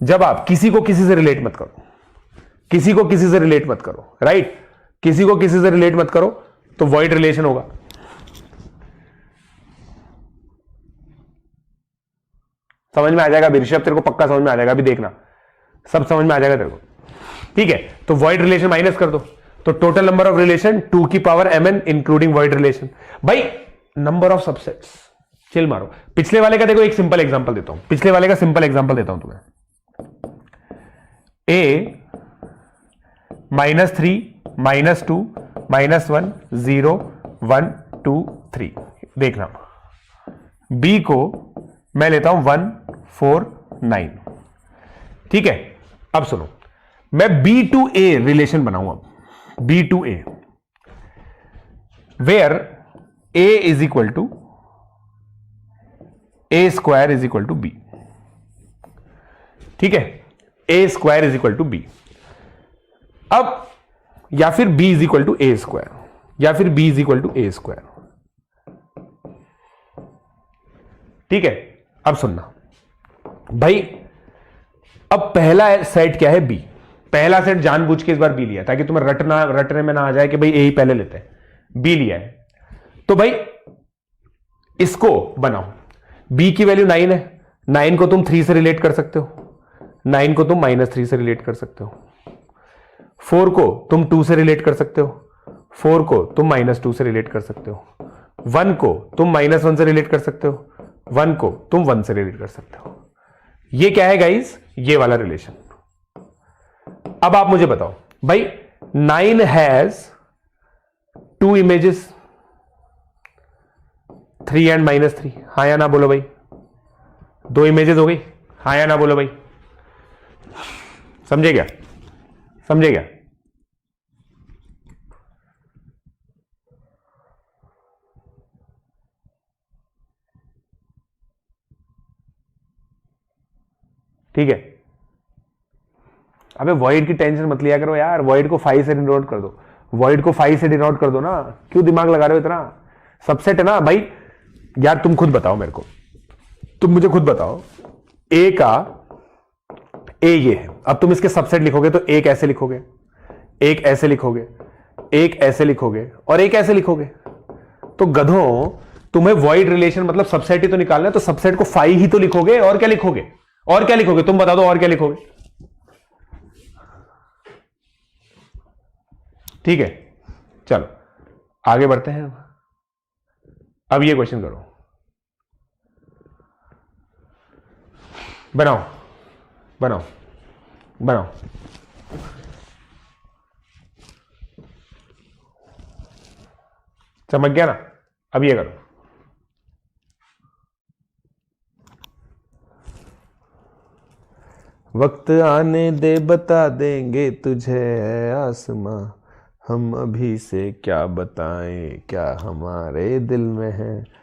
Speaker 2: जब आप किसी को किसी से रिलेट मत करो, किसी को किसी से रिलेट मत करो, राइट, किसी को किसी से रिलेट मत करो तो वॉइड रिलेशन होगा। समझ में आ जाएगा अभी ऋषभ, तेरे को पक्का समझ में आ जाएगा, अभी देखना सब समझ में आ जाएगा तेरे को, ठीक है। तो वॉइड रिलेशन माइनस कर दो, तो टोटल नंबर ऑफ रिलेशन 2 की power mn including void relation. भाई नंबर ऑफ सबसेट्स, चिल मारो। पिछले वाले का देखो एक सिंपल एग्जांपल देता हूं, पिछले वाले का सिंपल एग्जांपल देता हूं तुम्हें। a -3 -2 -1 0 1 2 3, देखना b को मैं लेता हूं 1 4 9, ठीक है। अब सुनो, मैं b to a रिलेशन बनाऊंगा, b to a where a is equal to a square is equal to b, ठीक है, a square is equal to b। अब या फिर b is equal to a square, या फिर b is equal to a square, ठीक है। अब सुनना भाई, अब पहला सेट क्या है b, पहला सेट जानबूझ के इस बार b लिया ताकि तुम्हें रटने में ना आ जाए कि भाई a ही पहले लेते हैं, b लिया है। तो भाई इसको बनाओ, b की वैल्यू 9 है, 9 को तुम 3 से रिलेट कर सकते हो, 9 को तुम -3 से रिलेट कर सकते हो, 4 को तुम 2 से रिलेट कर सकते हो, 4 को तुम -2 से रिलेट कर सकते हो, 1 को तुम -1 से रिलेट कर सकते हो, 1 को तुम 1 से रिलेट कर सकते हो। ये क्या है गाइस? ये वाला रिलेशन। अब आप मुझे बताओ भाई 9 हैज 2 इमेजेस 3 एंड -3, हाँ या ना बोलो भाई? 2 इमेजेस हो गई, हाँ या ना बोलो भाई? समझे क्या? समझे क्या? ठीक है। अबे वॉइड की टेंशन मत लिया करो यार, वॉइड को 5 से डिनोट कर दो, वॉइड को 5 से डिनोट कर दो ना, क्यों दिमाग लगा रहे हो इतना? सबसेट है ना भाई। यार तुम खुद बताओ मेरे को, तुम मुझे खुद बताओ ए का ए ये है। अब तुम इसके सबसेट लिखोगे तो एक ऐसे लिखोगे, एक ऐसे लिखोगे, एक ऐसे लिखोगे और एक ऐसे लिखोगे। तो गधों, तुम्हें वॉइड रिलेशन मतलब सबसेट ही तो निकालना है, तो सबसेट को फाई ही तो लिखोगे। और क्या लिखोगे? और क्या लिखोगे? तुम बता दो और क्या लिखोगे? ठीक है, चलो आगे बढ़ते हैं। अब ये क्वेश्चन करो, बनाओ बनाओ बनाओ। समझ गया ना? अब ये करो, वक्त आने दे बता देंगे तुझे आसमां, हम अभी से क्या बताएं क्या हमारे दिल में है।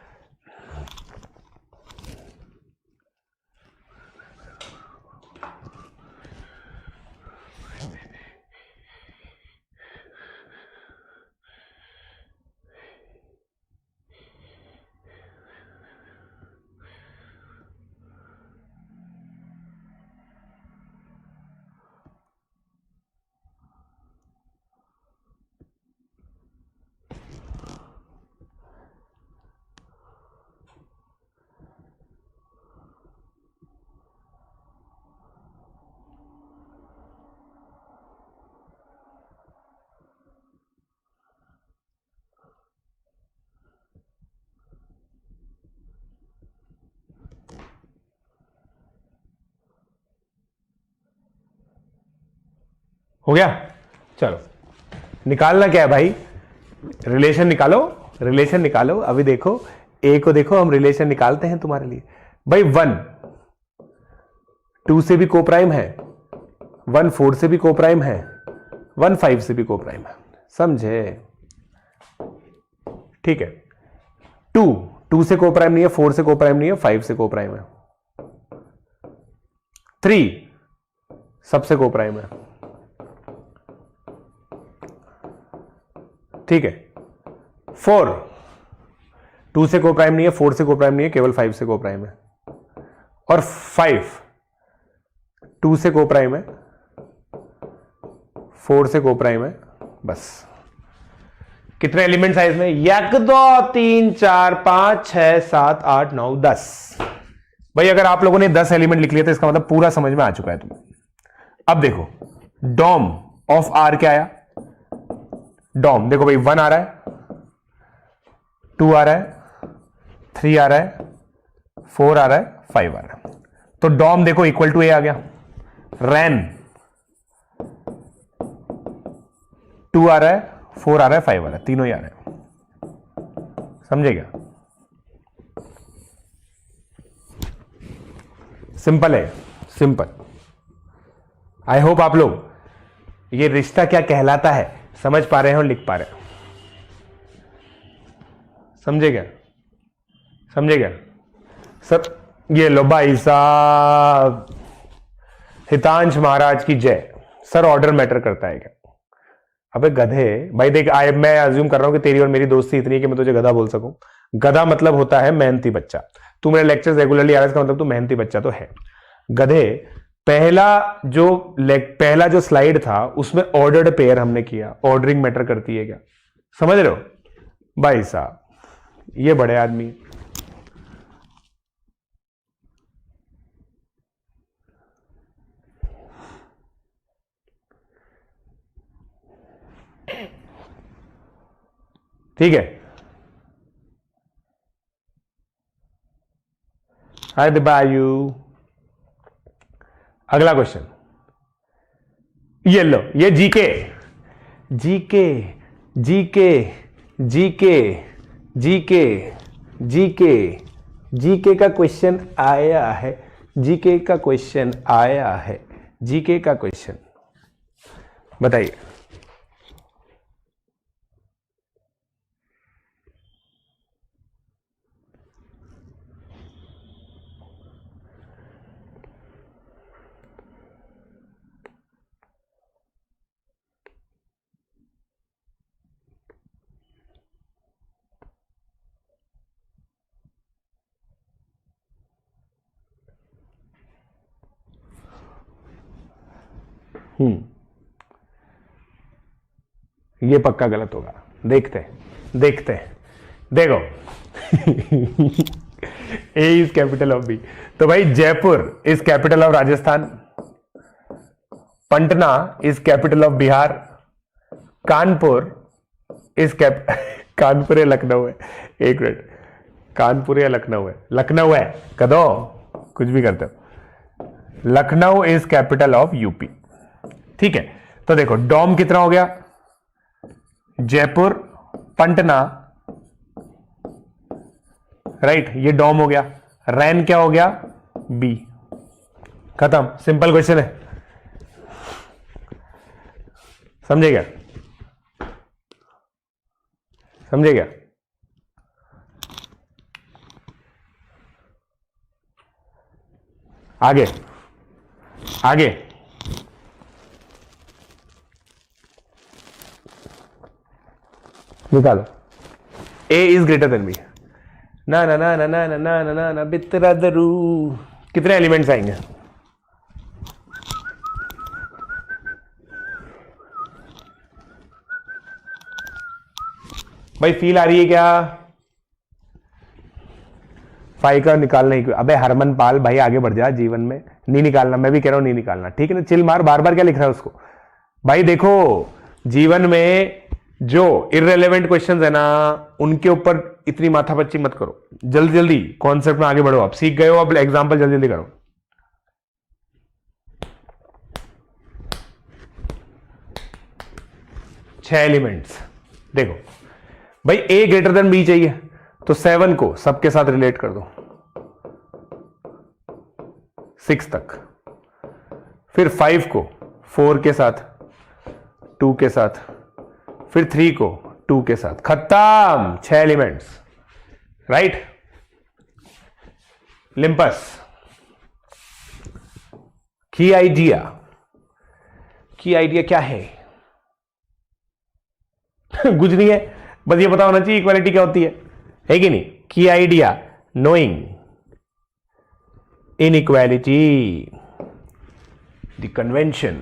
Speaker 2: हो गया? चलो निकालना क्या है भाई? रिलेशन निकालो, रिलेशन निकालो। अभी देखो ए को देखो, हम रिलेशन निकालते हैं तुम्हारे लिए। भाई 1 2 से भी कोप्राइम है, 1 4 से भी कोप्राइम है, 1 5 से भी कोप्राइम है। समझे? ठीक है। 2 से कोप्राइम नहीं है, 4 से कोप्राइम नहीं है, 5 से कोप्राइम है। 3 सबसे कोप्राइम है। ठीक है। 4 2 से कोप्राइम नहीं है, 4 से कोप्राइम नहीं है, केवल 5 से कोप्राइम है। और 5 2 से कोप्राइम है, 4 से कोप्राइम है। बस कितने एलिमेंट्स है इसमें? 1 2 3 4 5 6 7 8 9 10। भाई अगर आप लोगों ने 10 एलिमेंट लिख लिए तो इसका मतलब पूरा समझ में आ चुका है तुम्हें। अब देखो डॉम ऑफ आर क्या आया? डॉम देखो भाई 1 आ रहा है, 2 आ रहा है, 3 आ रहा है, 4 आ रहा है, 5 आ रहा है। तो डॉम देखो इक्वल टू ए आ गया। रैन 2 आ रहा है, 4 आ रहा है, 5 आ रहा है, तीनों ही आ रहे हैं। समझे क्या? सिंपल है, सिंपल। आई होप आप लोग ये रिश्ता क्या कहलाता है समझ पा रहे हैं और लिख पा रहे हैं। समझे क्या? समझे क्या सर? ये लो भाई साहब, हितांश महाराज की जय। सर ऑर्डर मैटर करता है क्या? अबे गधे, भाई देख मैं अज्यूम कर रहा हूं कि तेरी और मेरी दोस्ती इतनी है कि मैं तुझे गधा बोल सकूं। गधा मतलब होता है मेहनती बच्चा। तू मेरे लेक्चर रेगुलरली आ रहा है, इसका मतलब तू मेहनती बच्चा तो है। गधे, पहला जो स्लाइड था उसमें ऑर्डर्ड पेयर हमने किया। ऑर्डरिंग मैटर करती है क्या? समझ रहे हो भाई साहब? ये बड़े आदमी। ठीक है। हाय दिबायू। अगला क्वेश्चन ये लो, ये GK GK GK GK GK GK GK का क्वेश्चन आया है। जीके का क्वेश्चन आया है। जीके का क्वेश्चन बताइए। ये पक्का गलत होगा। देखते हैं देखो ए इज कैपिटल ऑफ बी। तो भाई Jaipur is capital of Rajasthan, Patna is capital of Bihar, Kanpur is Kanpur या लखनऊ है, एक मिनट, कानपुर या लखनऊ है, लखनऊ है कदो, कुछ भी करते हो। Lucknow is capital of UP. ठीक है, तो देखो डॉम कितना हो गया, जयपुर, पटना, राइट, ये डॉम हो गया। रैन क्या हो गया, बी। खत्म, सिंपल क्वेश्चन है, समझे क्या, समझे क्या? आगे आगे निकालो। ए इज ग्रेटर देन बी। ना ना ना ना ना ना ना ना ना ना बितरा दरू। कितने एलिमेंट्स आएंगे? भाई फील आ रही है क्या? 5 का निकालना ही। अबे हरमन पाल भाई आगे बढ़ जा जीवन में, नहीं निकालना, मैं भी कह रहा हूं नहीं निकालना, ठीक है ना? चिल मार, बार बार क्या लिख रहा है उसको। भाई देखो जीवन में जो इररिलेवेंट क्वेश्चंस है ना, उनके ऊपर इतनी माथापच्ची मत करो, जल्दी जल्दी कॉन्सेप्ट में आगे बढ़ो। आप सीख गए हो, अब एग्जांपल जल्दी जल्दी करो। छह एलिमेंट्स देखो भाई, ए ग्रेटर देन बी चाहिए तो 7 को सबके साथ रिलेट कर दो 6 तक, फिर 5 को 4 के साथ, 2 के साथ, फिर 3 को 2 के साथ, खत्म। 6 एलिमेंट्स, राइट। लिम्पस की आइडिया क्या है? कुछ नहीं है, बस ये पता होना चाहिए इक्वालिटी क्या होती है कि नहीं? Key idea knowing inequality, the convention.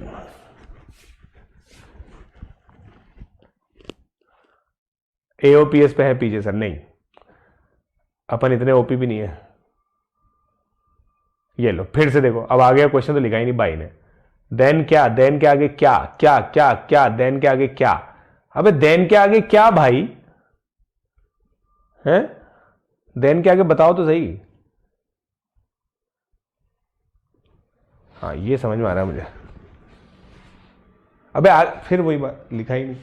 Speaker 2: AOPS पे है पीछे सर, नहीं अपन इतने ओपी भी नहीं है। ये लो फिर से देखो, अब आ गया क्वेश्चन तो लिखा ही नहीं भाई ने। देन क्या, देन के आगे क्या, क्या क्या क्या, देन के आगे क्या? अबे देन के आगे क्या भाई हैं? देन के आगे बताओ तो सही। हाँ ये समझ में आ रहा है मुझे। अबे फिर वही बात, लिखा ही नहीं।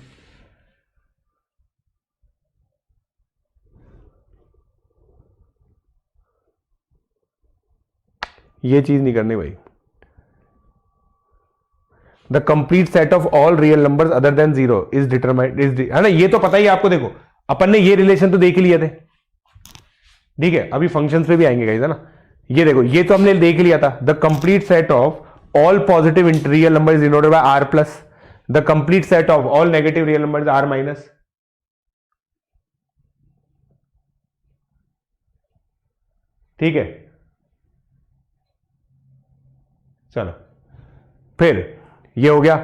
Speaker 2: ये चीज नहीं करनी भाई। The complete set of all real numbers other than 0 is determined, है ना? ये तो पता ही आपको। देखो अपन ने ये रिलेशन तो देख ही लिए थे, ठीक है? अभी फंक्शंस पे भी आएंगे गाइस, है ना? ये देखो, ये तो हमने देख लिया था। The complete set of all positive real number is denoted by R plus, the complete set of all negative real number is R minus. ठीक है, चलो फिर ये हो गया।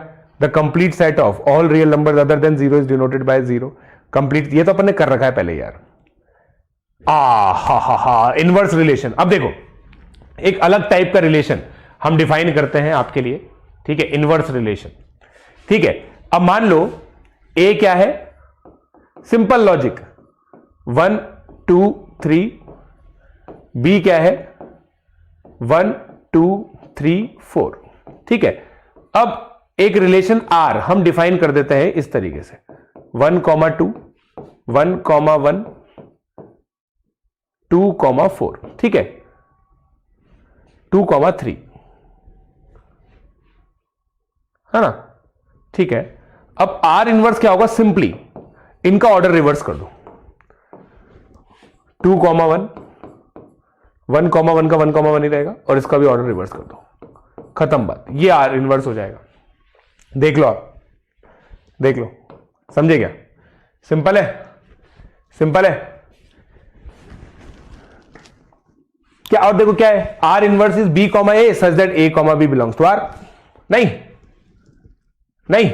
Speaker 2: The complete set of all real numbers other than 0 is denoted by 0। Complete, ये तो अपन ने कर रखा है पहले यार। हा इनवर्स रिलेशन। अब देखो एक अलग टाइप का रिलेशन हम डिफाइन करते हैं आपके लिए, ठीक है? इनवर्स रिलेशन, ठीक है? अब मान लो ए क्या है, सिंपल लॉजिक 1 2 3, बी क्या है 1 2 3 4, ठीक है? अब एक रिलेशन आर हम डिफाइन कर देते हैं इस तरीके से 1 2 1 1 2 4, ठीक है? 2 3, है ना? ठीक है। अब आर इनवर्स क्या होगा? सिंपली इनका ऑर्डर रिवर्स कर दो। 2 1 1 का 1 1 ही रहेगा और इसका भी ऑर्डर रिवर्स कर दो, खत्म बात। ये आर इनवर्स हो जाएगा। देख लो आप, देख लो, समझे क्या? सिंपल है, सिंपल है क्या? और देखो क्या है, R inverse is B comma A such that A comma B belongs to R. नहीं, नहीं,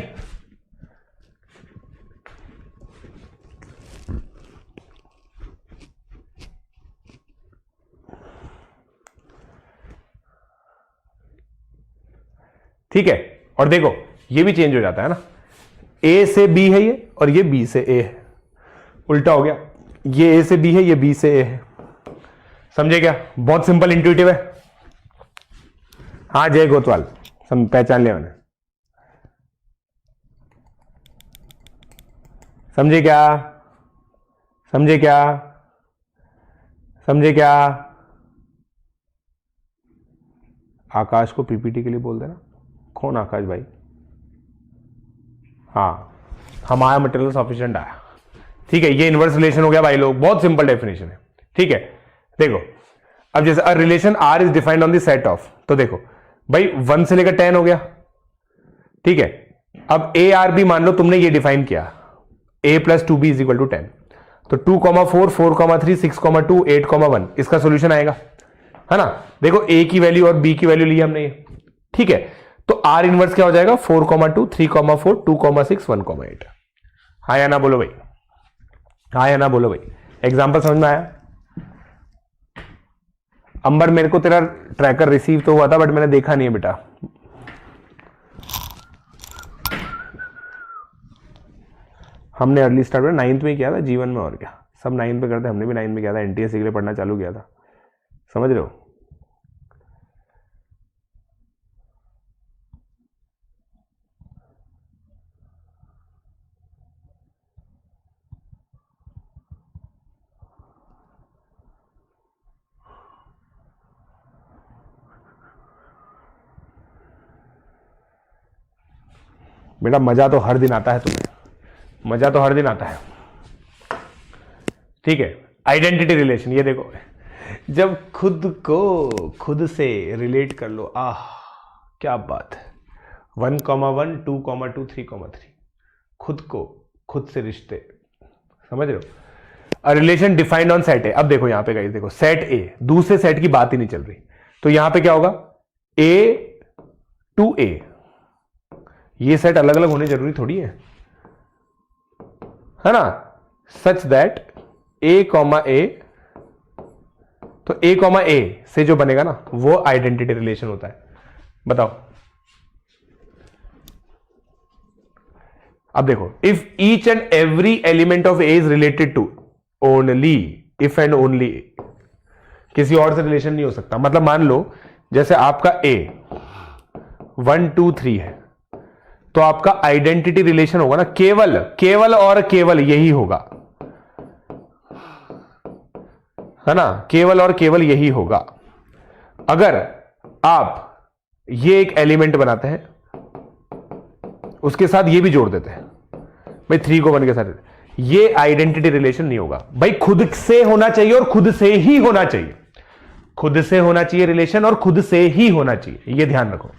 Speaker 2: ठीक है। और देखो ये भी चेंज हो जाता है ना, ए से बी है ये और ये बी से ए है, उल्टा हो गया, ये ए से बी है ये बी से ए है। समझे क्या? बहुत सिंपल इंट्यूटिव है। हाँ जय गोतवाल, पहचान लिया मैंने। समझे क्या? समझे क्या? समझे क्या? आकाश को पीपीटी के लिए बोल देना। कौन आकाश भाई? हाँ, हमारा मटेरियल सफिशिएंट आया। ठीक है, ये इनवर्स रिलेशन हो गया भाई लोग, बहुत सिंपल डेफिनेशन है। ठीक है, देखो अब जैसे a relation R is defined on the set of, तो देखो भाई 1 से लेकर 10 हो गया। ठीक है, अब ए आर बी मान लो तुमने ये डिफाइन किया, a plus 2b is equal to 10, तो 2,4, 4,3, 6,2, 8,1 इसका सोल्यूशन आएगा, है ना। देखो a की वैल्यू और b की वैल्यू ली हमने ये। ठीक है, तो r इनवर्स क्या हो जाएगा? 4,2, 3,4, 2,6, 1,8। हाँ या ना बोलो भाई, हाँ या ना बोलो भाई। एग्जाम्पल समझ में आया? अंबर, मेरे को तेरा ट्रैकर रिसीव तो हुआ था बट मैंने देखा नहीं है बेटा। हमने अर्ली स्टार्ट में 9th में किया था जीवन में, और क्या सब 9th में करते, हमने भी 9th में किया था, एनटीएस के लिए पढ़ना चालू किया था। समझ रहे हो? बेटा मजा तो हर दिन आता है तुम्हें, मजा तो हर दिन आता है। ठीक है, आइडेंटिटी रिलेशन, ये देखो जब खुद को खुद से रिलेट कर लो, आह क्या बात है। 1,1, 2,2, 3,3 खुद को खुद से रिश्ते, समझ रहे हो? A relation defined on set ए। अब देखो यहां पे गाइस, देखो सेट ए, दूसरे सेट की बात ही नहीं चल रही, तो यहां पे क्या होगा? ए टू ए, ये सेट अलग अलग होने जरूरी थोड़ी है ना। सच दैट ए कॉमा ए, तो ए कॉमा ए से जो बनेगा ना वो आइडेंटिटी रिलेशन होता है। बताओ, अब देखो, if each and every element of A is related to only, if and only, किसी और से रिलेशन नहीं हो सकता। मतलब मान लो जैसे आपका ए 1 2 3 है, तो आपका आइडेंटिटी रिलेशन होगा ना केवल केवल और केवल यही होगा, है ना, केवल और केवल यही होगा। अगर आप ये एक एलिमेंट बनाते हैं, उसके साथ ये भी जोड़ देते हैं भाई, 3 को 1 के साथ, ये आइडेंटिटी रिलेशन नहीं होगा भाई। खुद से होना चाहिए और खुद से ही होना चाहिए, खुद से होना चाहिए रिलेशन और खुद से ही होना चाहिए, ये ध्यान रखो।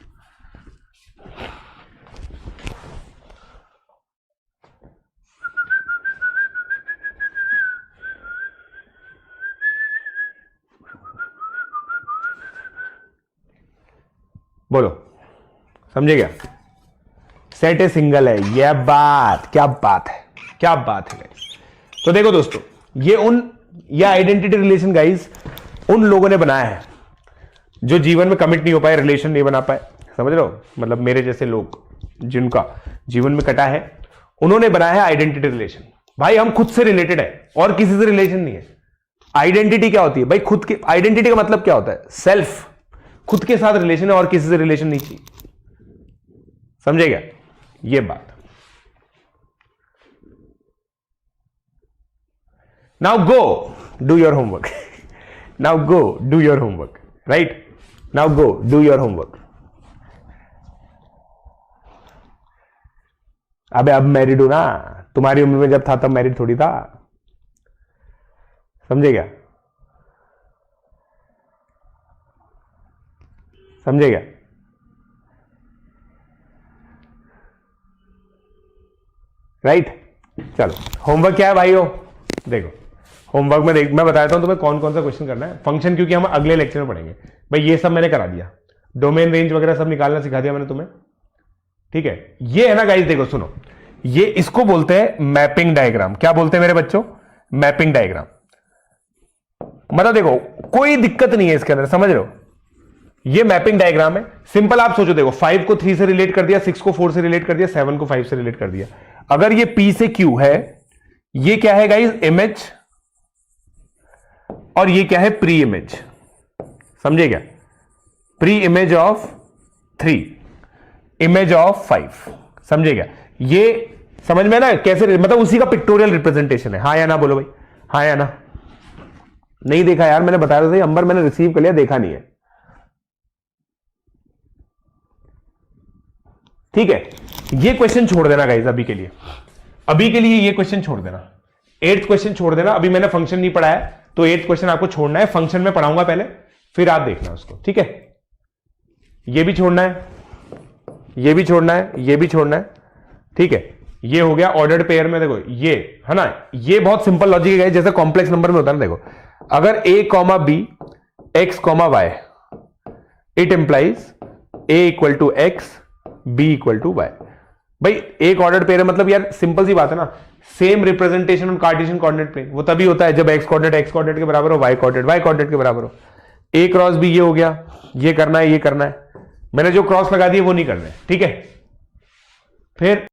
Speaker 2: बोलो, समझे क्या? सेट ए सिंगल है, यह बात, क्या बात है, क्या बात है। तो देखो दोस्तों, ये आइडेंटिटी रिलेशन गाइस उन लोगों ने बनाया है जो जीवन में कमिट नहीं हो पाए, रिलेशन नहीं बना पाए। समझ रहे हो? मतलब मेरे जैसे लोग जिनका जीवन में कटा है, उन्होंने बनाया है आइडेंटिटी रिलेशन। भाई हम खुद से रिलेटेड है और किसी से रिलेशन नहीं है। आइडेंटिटी क्या होती है भाई? खुद के, आइडेंटिटी का मतलब क्या होता है? सेल्फ, खुद के साथ रिलेशन है और किसी से रिलेशन नहीं चाहिए। समझे क्या ये बात? Now go do your homework, now go do your homework, right? Now go do your homework. अबे अब मैरिड हूं ना, तुम्हारी उम्र में जब था तब मैरिड थोड़ी था। समझे क्या? समझे क्या? राइट? चलो होमवर्क क्या है भाइयों? देखो होमवर्क में मैं बताता हूं तुम्हें कौन कौन सा क्वेश्चन करना है। फंक्शन क्योंकि हम अगले लेक्चर में पढ़ेंगे भाई, ये सब मैंने करा दिया, डोमेन रेंज वगैरह सब निकालना सिखा दिया मैंने तुम्हें। ठीक है, ये है ना गाइस, देखो सुनो, ये इसको बोलते हैं मैपिंग डायग्राम। क्या बोलते हैं मेरे बच्चों? Mapping diagram. मतलब देखो कोई दिक्कत नहीं है इसके अंदर, समझ रहे हो? ये मैपिंग डायग्राम है, सिंपल। आप सोचो, देखो 5 को 3 से रिलेट कर दिया, 6 को 4 से रिलेट कर दिया, 7 को 5 से रिलेट कर दिया। अगर ये P से Q है, ये क्या है गाइस? इमेज, और ये क्या है? Pre image. समझे क्या? Pre image of 3, image of 5। समझे क्या? ये समझ में ना कैसे, मतलब उसी का पिक्टोरियल रिप्रेजेंटेशन है। हाँ या ना बोलो भाई, हाँ या ना? नहीं देखा यार, मैंने बताया था अंबर, मैंने रिसीव कर लिया, देखा नहीं है। ठीक है, ये क्वेश्चन छोड़ देना गाइस अभी के लिए, अभी के लिए ये क्वेश्चन छोड़ देना। 8th क्वेश्चन छोड़ देना, अभी मैंने फंक्शन नहीं पढ़ाया, तो 8th क्वेश्चन आपको छोड़ना है। फंक्शन में पढ़ाऊंगा पहले, फिर आप देखना उसको, ठीक है? ये भी छोड़ना है, ये भी छोड़ना है, ये भी छोड़ना है, ठीक है? ये हो गया ऑर्डर्ड पेयर में। देखो ये है ना, ये बहुत सिंपल लॉजिक है, जैसे कॉम्प्लेक्स नंबर में होता है ना। देखो अगर a comma B, X comma Y, it implies a equal to X, b equal to Y. भाई एक ऑर्डर्ड पेयर है, मतलब यार सिंपल सी बात है ना, same representation on Cartesian coordinate plane वो तभी होता है जब x कोऑर्डिनेट के बराबर हो, y कोऑर्डिनेट के बराबर हो। a क्रॉस b ये हो गया, ये करना है, ये करना है। मैंने जो क्रॉस लगा दिए वो नहीं करना है, ठीक है? फिर